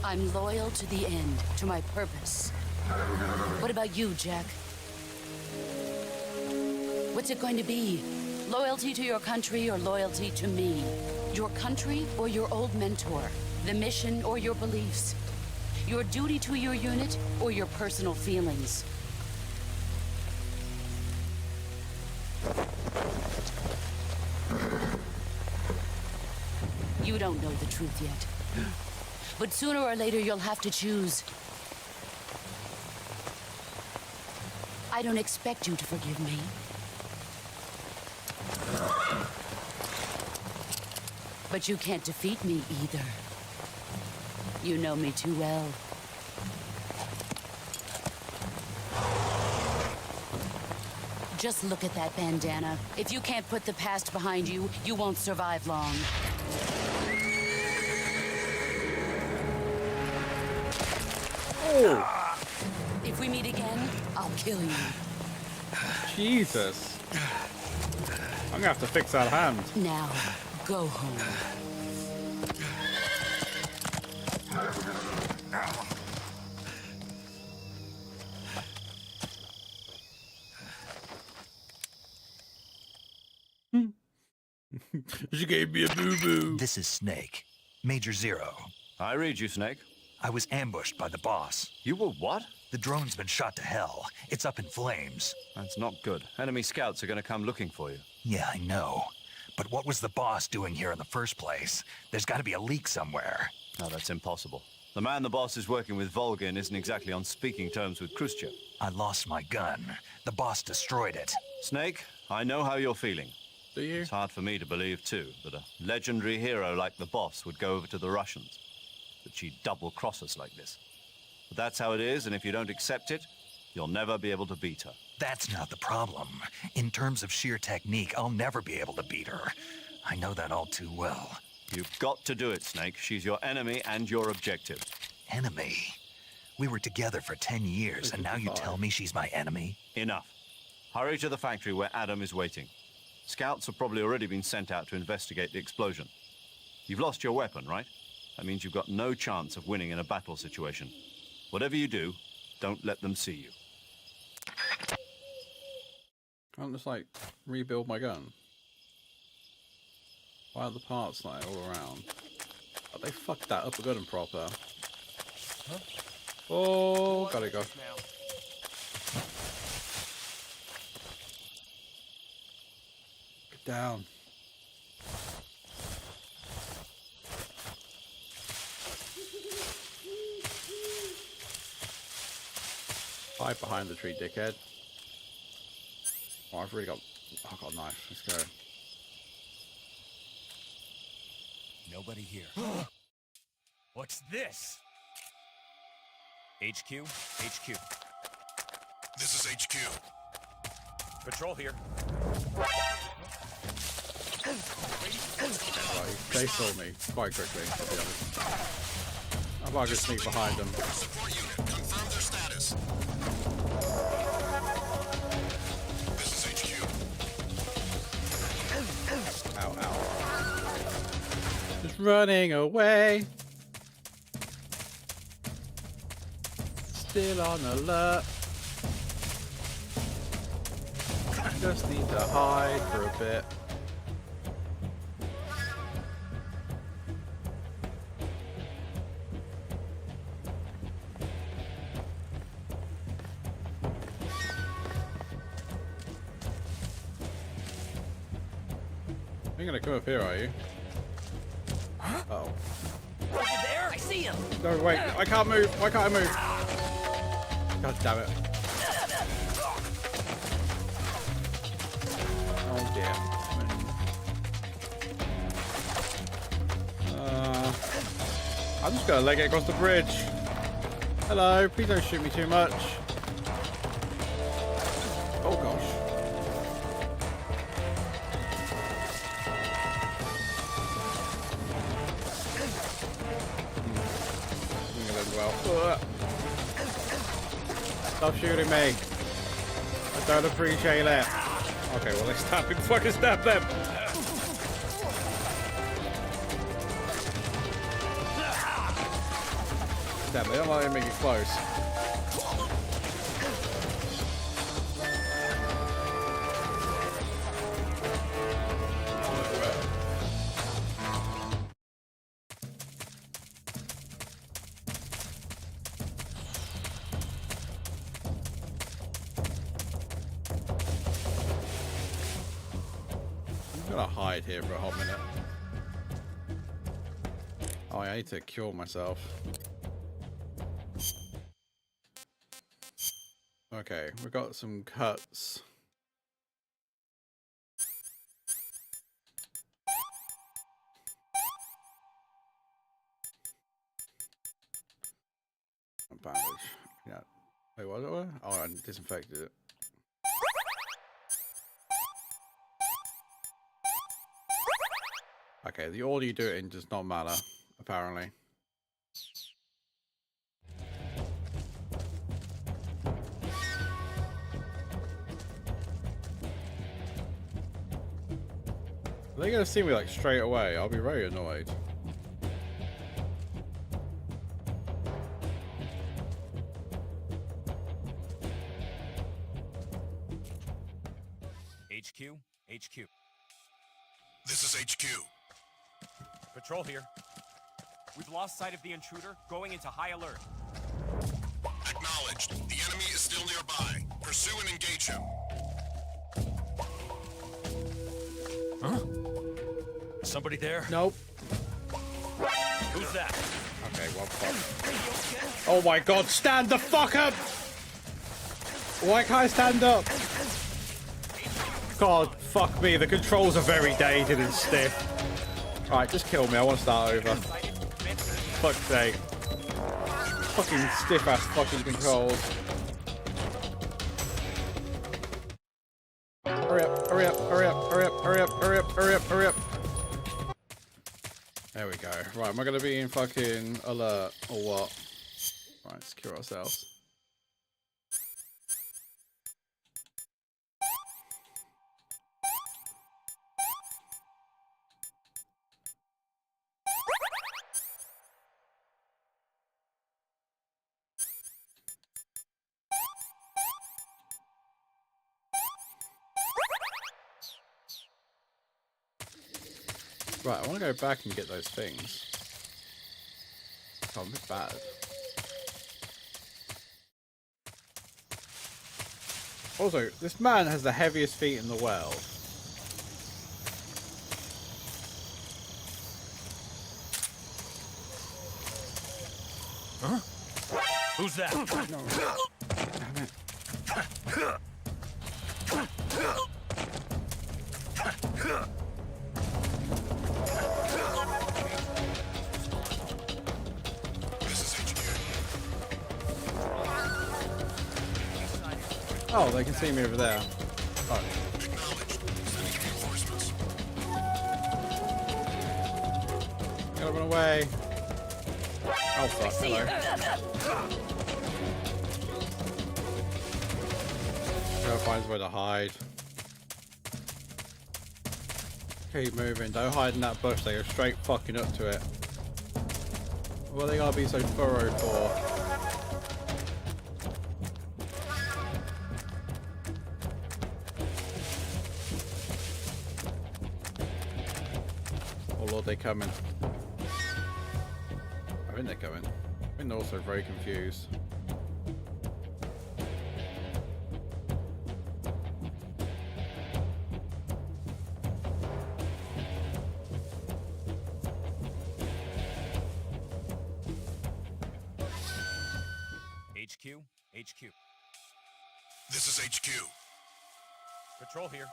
I'm loyal to the end, to my purpose. What about you, Jack? What's it going to be? Loyalty to your country or loyalty to me? Your country or your old mentor? The mission or your beliefs? Your duty to your unit or your personal feelings? You don't know the truth yet. But sooner or later, you'll have to choose. I don't expect you to forgive me. But you can't defeat me either. You know me too well. Just look at that bandana. If you can't put the past behind you, you won't survive long. Oh! If we meet again, I'll kill you. Jesus. I'm gonna have to fix that hand. Now, go home. She gave me a boo-boo. This is Snake. Major Zero. I read you, Snake. I was ambushed by the boss. You were what? The drone's been shot to hell. It's up in flames. That's not good. Enemy scouts are going to come looking for you. Yeah, I know. But what was the boss doing here in the first place? There's got to be a leak somewhere. No, that's impossible. The man the boss is working with, Volgin, isn't exactly on speaking terms with Khrushchev. I lost my gun. The boss destroyed it. Snake, I know how you're feeling. Do you? It's hard for me to believe, too, that a legendary hero like the boss would go over to the Russians. That she'd double-cross us like this. But that's how it is, and if you don't accept it, you'll never be able to beat her. That's not the problem. In terms of sheer technique, I'll never be able to beat her. I know that all too well. You've got to do it, Snake. She's your enemy and your objective. Enemy? We were together for 10 years, and now you tell me she's my enemy? Enough. Hurry to the factory where Adam is waiting. Scouts have probably already been sent out to investigate the explosion. You've lost your weapon, right? That means you've got no chance of winning in a battle situation. Whatever you do, don't let them see you. Can't just, like, rebuild my gun? Why are the parts, like, all around? Oh, they fucked that up good and proper. Huh? Oh, gotta go. Get down. Hide behind the tree, dickhead. Oh, I've really got... Oh, I've got a knife. Let's go. Nobody here. What's this? HQ? HQ. This is HQ. Patrol here. Right, they saw me quite quickly, to be honest. I thought I could sneak behind them. Support unit, confirm their status. This is HQ. Ow, ow. Just running away. Still on alert. Just need to hide for a bit. You're gonna come up here, are you? Huh? Uh oh. Over there? I see him. No, wait. I can't move. Why can't I move? God damn it. Oh dear. I'm just gonna leg it across the bridge. Hello. Please don't shoot me too much. Oh gosh. Well. Stop shooting me. I don't appreciate it. Okay, well, let's stab him. Fucking stab them. Damn, they don't want to make it close. I'm gonna hide here for a hot minute. Oh, I need to cure myself. Okay, we've got some cuts. A bandage. Yeah. Wait, what? Oh, I disinfected it. Okay, the order you do it in does not matter, apparently. Are they gonna see me like straight away? I'll be very annoyed. HQ, HQ. This is HQ. Patrol here. We've lost sight of the intruder, going into high alert. Acknowledged. The enemy is still nearby. Pursue and engage him. Huh? Somebody there? Nope. Who's that? Okay, well, fuck. Oh my god, stand the fuck up! Why can't I stand up? God, fuck me, the controls are very dated and stiff. Alright, just kill me, I want to start over. Fuck's sake. Fucking stiff ass fucking controls. Hurry up, hurry up, hurry up, hurry up, hurry up, hurry up, hurry up, hurry up. There we go. Right, am I going to be in fucking alert or what? Right, secure ourselves. Right, I want to go back and get those things. Oh, I'm a bit bad. Also, this man has the heaviest feet in the world. Huh? Who's that? No. Damn it. Oh, they can see me over there. Oh. Gotta run away. Oh fuck, hello. Gotta find somewhere to hide. Keep moving, don't hide in that bush, they go straight fucking up to it. What are they gotta be so thorough for? Oh lord, they're coming. I think they're coming. I think they're also very confused. HQ, HQ. This is HQ. Patrol here.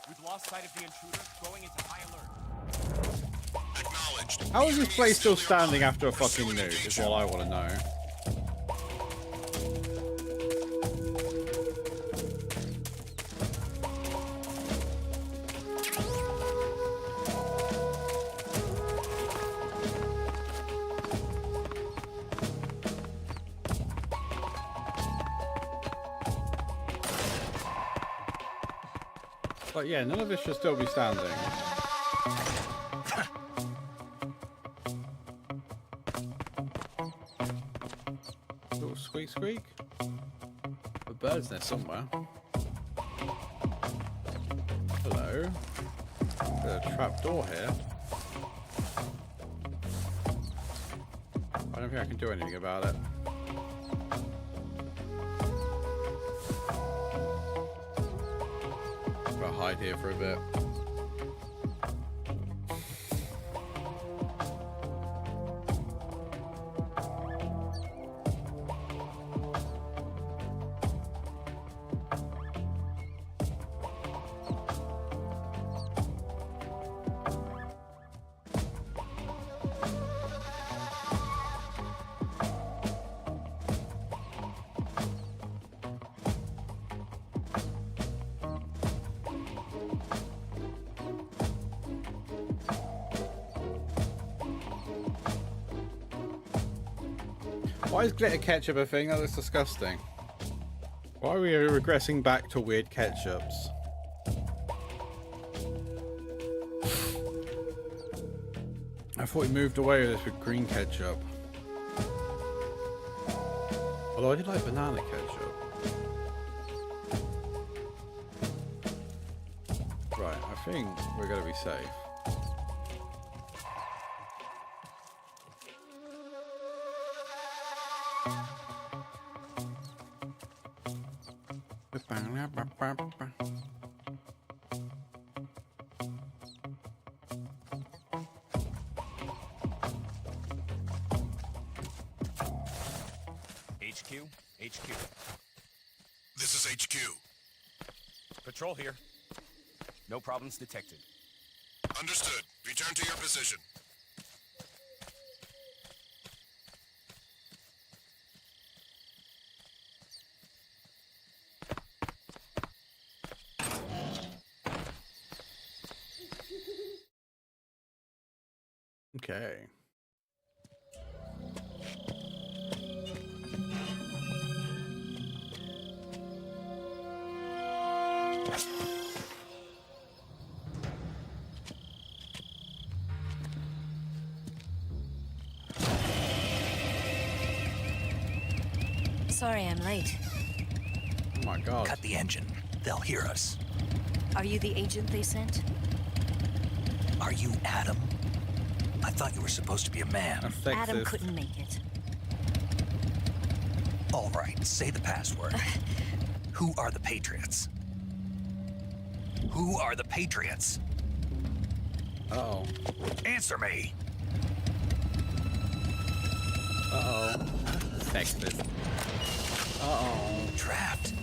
We've lost sight of the intruder, going into high alert. Acknowledged. How is this place still standing after a fucking nuke is what I want to know. But yeah, none of this should still be standing. Little squeak squeak. A bird's nest somewhere. Hello. There's a trap door here. I don't think I can do anything about it. I'll hide here for a bit. Why is glitter ketchup a thing? That looks disgusting. Why are we regressing back to weird ketchups? I thought we moved away with this with green ketchup. Although I did like banana ketchup. Right, I think we're going to be safe. HQ. This is HQ. Patrol here. No problems detected. Understood. Return to your position. Okay. Sorry I'm late. Oh my god. Cut the engine. They'll hear us. Are you the agent they sent? Are you Adam? I thought you were supposed to be a man. Adam couldn't make it. All right, say the password. Who are the Patriots? Who are the Patriots? Uh-oh. Answer me. Uh-oh. Sexist. Uh-oh. Trapped.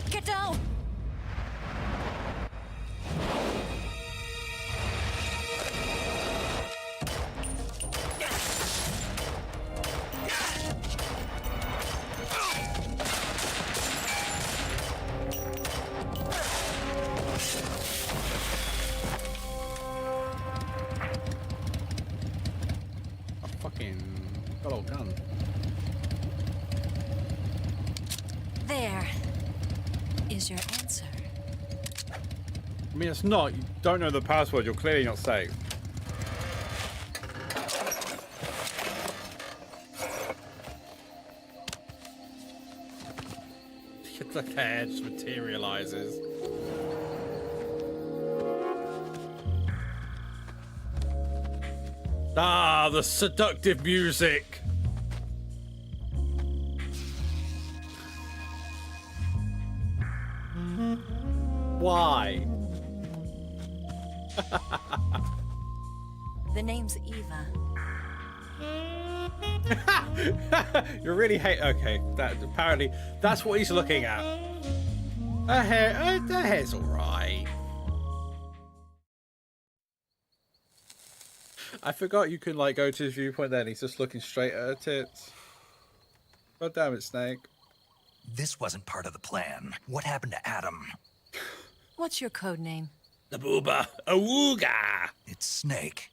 Get down! A fucking good old gun. There is your answer. I mean, it's not. You don't know the password. You're clearly not safe. The hair just materializes. Ah, the seductive music. Why? The name's Eva. You really hate. Okay, that apparently that's what he's looking at. Her hair's all right. I forgot you can like go to his viewpoint. Then he's just looking straight at her tits. God damn it, Snake. This wasn't part of the plan. What happened to Adam? What's your code name? The booba awooga. It's Snake.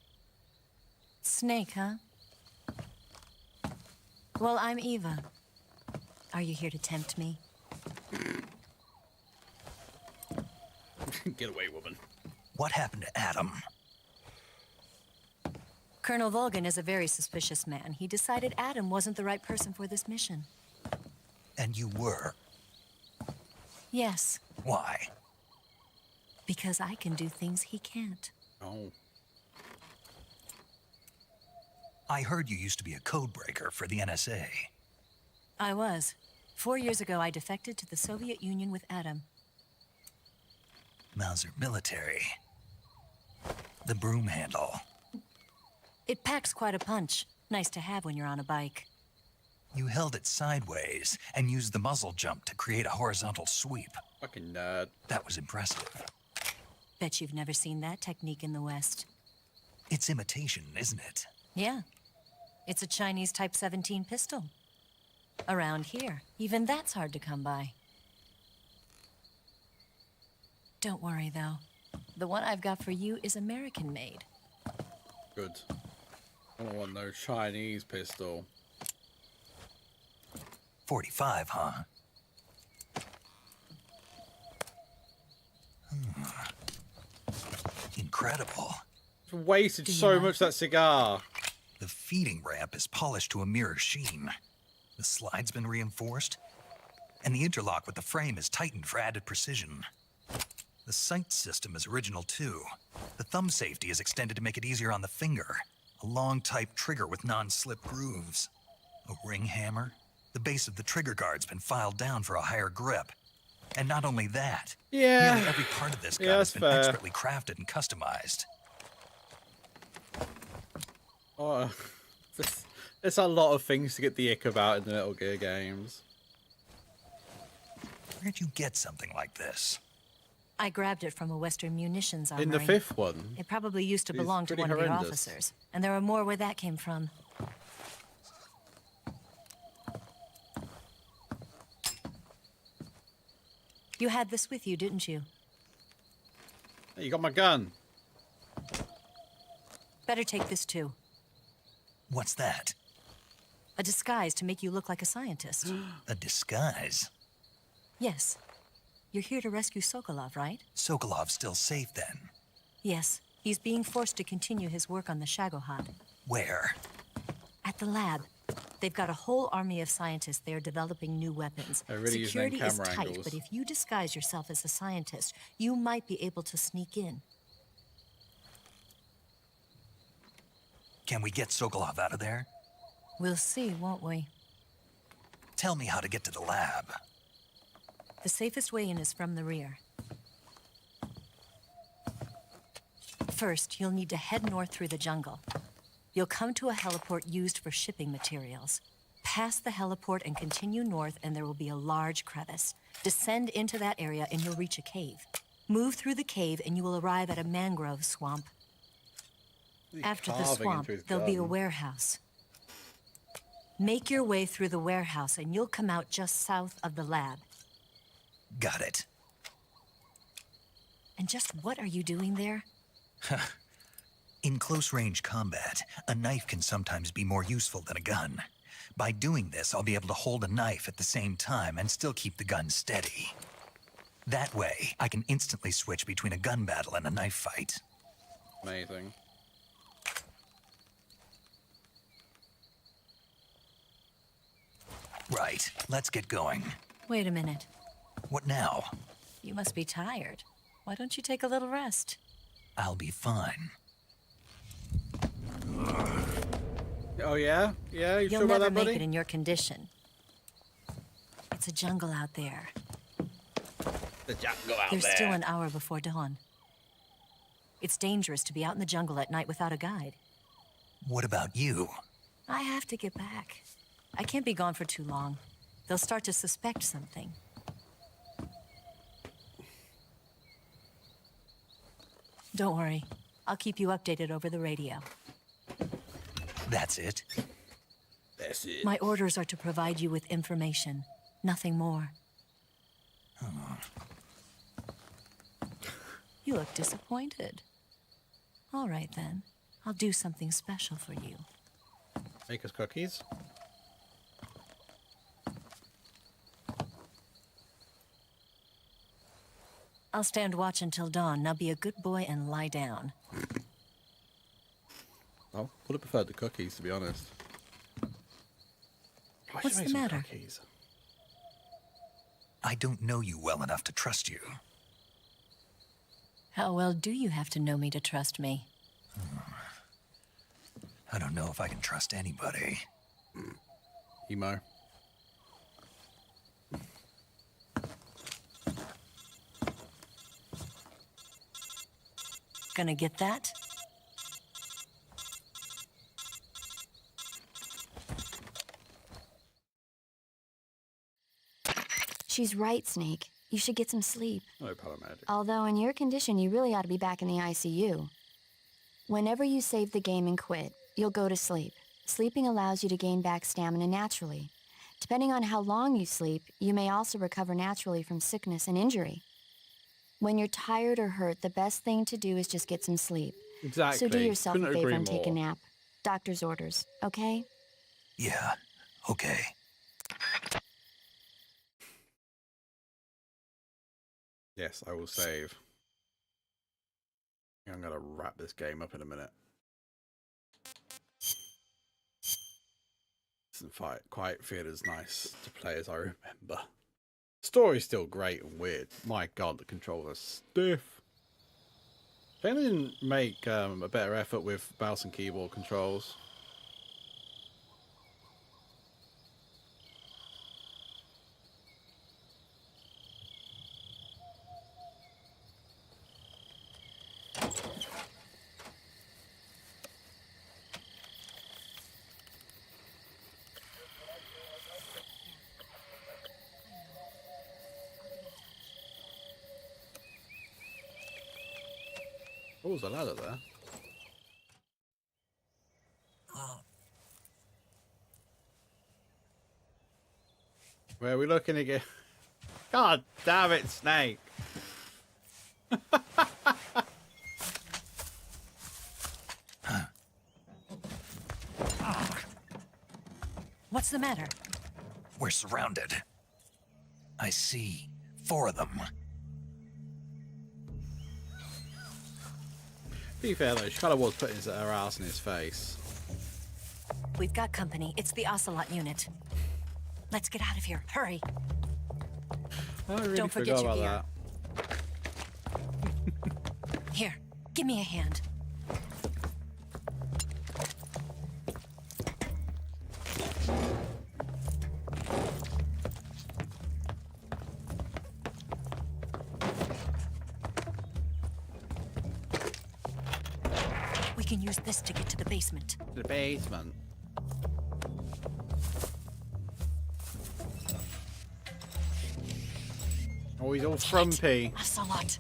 Snake, huh? Well, I'm Eva. Are you here to tempt me? Get away, woman. What happened to Adam? Colonel Volgan is a very suspicious man. He decided Adam wasn't the right person for this mission. And you were? Yes, Why? because I can do things he can't. Oh. I heard you used to be a code breaker for the NSA. I was. 4 years ago, I defected to the Soviet Union with Adam. Mauser military. The broom handle. It packs quite a punch. Nice to have when you're on a bike. You held it sideways and used the muzzle jump to create a horizontal sweep. Fucking nerd. That was impressive. Bet you've never seen that technique in the West. It's imitation, isn't it? Yeah. It's a Chinese Type 17 pistol. Around here, even that's hard to come by. Don't worry, though. The one I've got for you is American-made. Good. I don't want no Chinese pistol. 45, huh? Incredible. Wasted so much that cigar. The feeding ramp is polished to a mirror sheen. The slide's been reinforced, and the interlock with the frame is tightened for added precision. The sight system is original too. The thumb safety is extended to make it easier on the finger. A long type trigger with non-slip grooves. A ring hammer. The base of the trigger guard's been filed down for a higher grip. And not only that, nearly every part of this gun has been expertly crafted and customized. Oh, there's a lot of things to get the ick about in the Metal Gear games. Where'd you get something like this? I grabbed it from a Western munitions armory. In the 5th one? It probably used to It's belong to pretty one of your horrendous. officers. And there are more where that came from. You had this with you, didn't you? Hey, you got my gun. Better take this too. What's that? A disguise to make you look like a scientist. A disguise? Yes. You're here to rescue Sokolov, right? Sokolov's still safe then? Yes. He's being forced to continue his work on the Shagohod. Where? At the lab. They've got a whole army of scientists there developing new weapons. They're really using Security is camera tight, angles. but if you disguise yourself as a scientist, you might be able to sneak in. Can we get Sokolov out of there? We'll see, won't we? Tell me how to get to the lab. The safest way in is from the rear. First, you'll need to head north through the jungle. You'll come to a heliport used for shipping materials. Pass the heliport and continue north, and there will be a large crevice. Descend into that area, and you'll reach a cave. Move through the cave, and you will arrive at a mangrove swamp. After the swamp, there'll be a warehouse. Make your way through the warehouse, and you'll come out just south of the lab. Got it. And just what are you doing there? In close-range combat, a knife can sometimes be more useful than a gun. By doing this, I'll be able to hold a knife at the same time and still keep the gun steady. That way, I can instantly switch between a gun battle and a knife fight. Amazing. Right, let's get going. Wait a minute. What now? You must be tired. Why don't you take a little rest? I'll be fine. Oh yeah? Yeah, you You'll sure about never that, make buddy? it in your condition. It's a jungle out there. The jungle out There's there. still an hour before dawn. It's dangerous to be out in the jungle at night without a guide. What about you? I have to get back. I can't be gone for too long. They'll start to suspect something. Don't worry. I'll keep you updated over the radio. That's it? That's it. My orders are to provide you with information. Nothing more. You look disappointed. All right, then. I'll do something special for you. Make us cookies. I'll stand watch until dawn. Now be a good boy and lie down. I would have preferred the cookies, to be honest. I should What's make the some matter? cookies. I don't know you well enough to trust you. How well do you have to know me to trust me? I don't know if I can trust anybody. Emo. Gonna get that? She's right, Snake. You should get some sleep. No paramedic. Although in your condition, you really ought to be back in the ICU. Whenever you save the game and quit, you'll go to sleep. Sleeping allows you to gain back stamina naturally. Depending on how long you sleep, you may also recover naturally from sickness and injury. When you're tired or hurt, the best thing to do is just get some sleep. Exactly. So do yourself Couldn't a favor agree and take a more. nap. Doctor's orders, okay? Yeah, okay. Yes, I will save. I'm gonna wrap this game up in a minute. Doesn't quite feel as nice to play as I remember. Story's still great and weird. My god, the controls are stiff. They didn't make a better effort with mouse and keyboard controls. Oh, there's a ladder there. Where are we looking again? God damn it, Snake! What's the matter? We're surrounded. I see 4 of them. To be fair though, she kind of was putting her ass in his face. We've got company. It's the Ocelot unit. Let's get out of here. Hurry. I really Don't forget forgot your about that. Here, give me a hand. We can use this to get to the basement. The basement. Oh, he's all frumpy. Ocelot.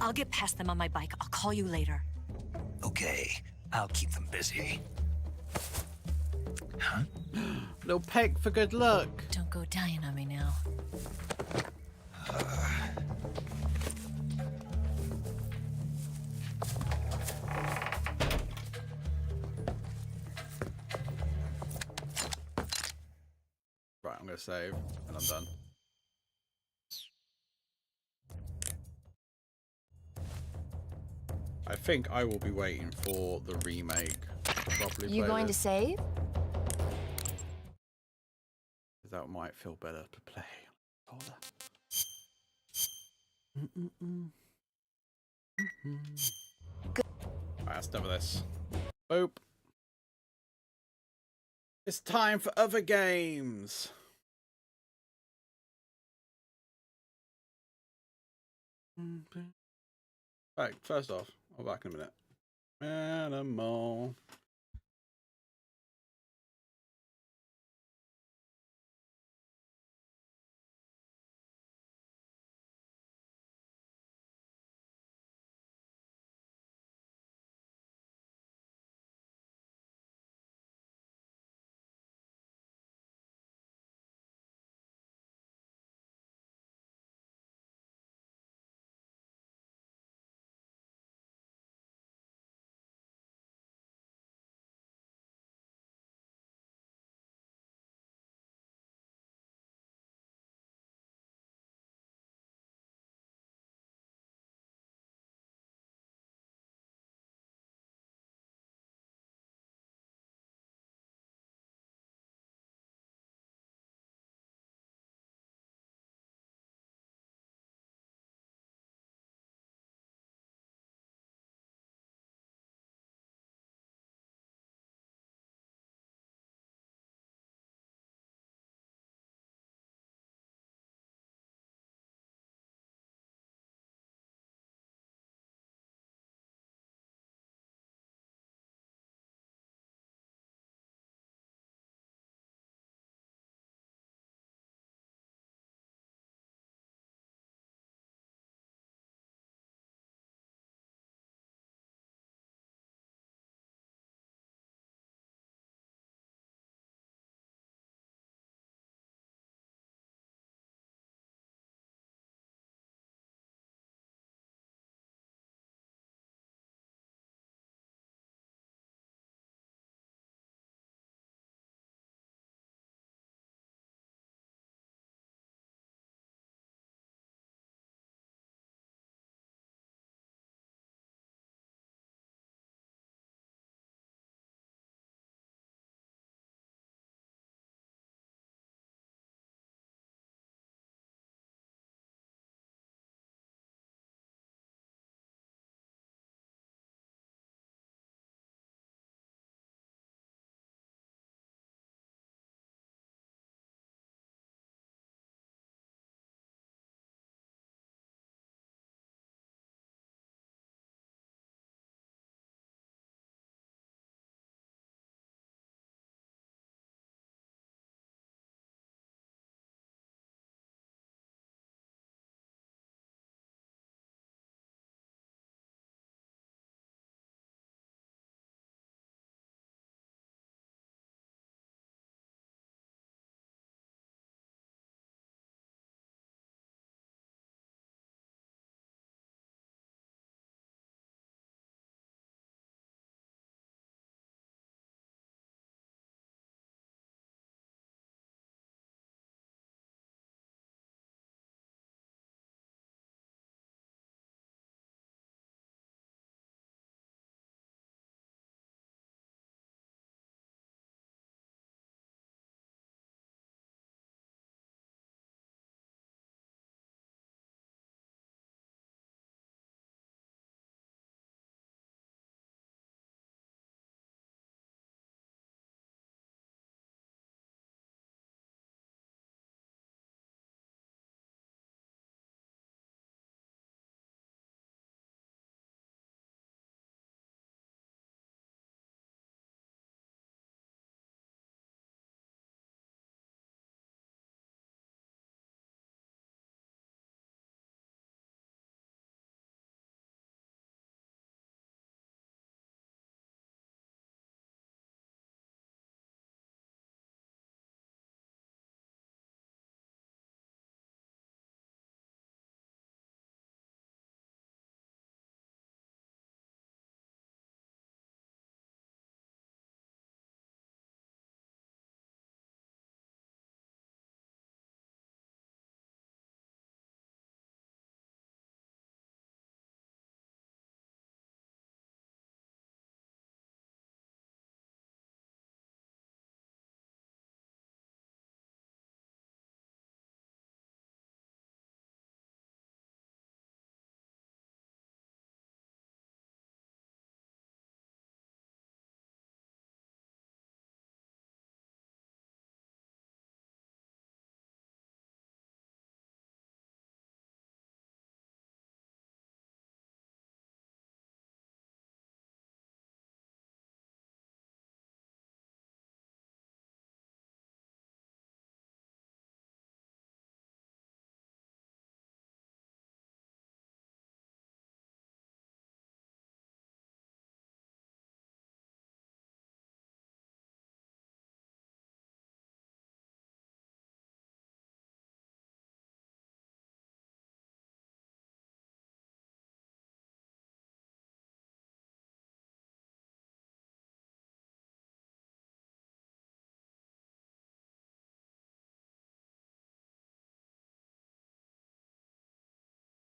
I'll get past them on my bike. I'll call you later. Okay, I'll keep them busy. Huh? Little peck for good luck. Don't go dying on me now. Right, I'm gonna save and I'm done. I think I will be waiting for the remake to properly You play going this. to save? That might feel better to play. Hold on. Alright, that's done with this. Boop. It's time for other games. Right, first off, I'll be back in a minute. Animal.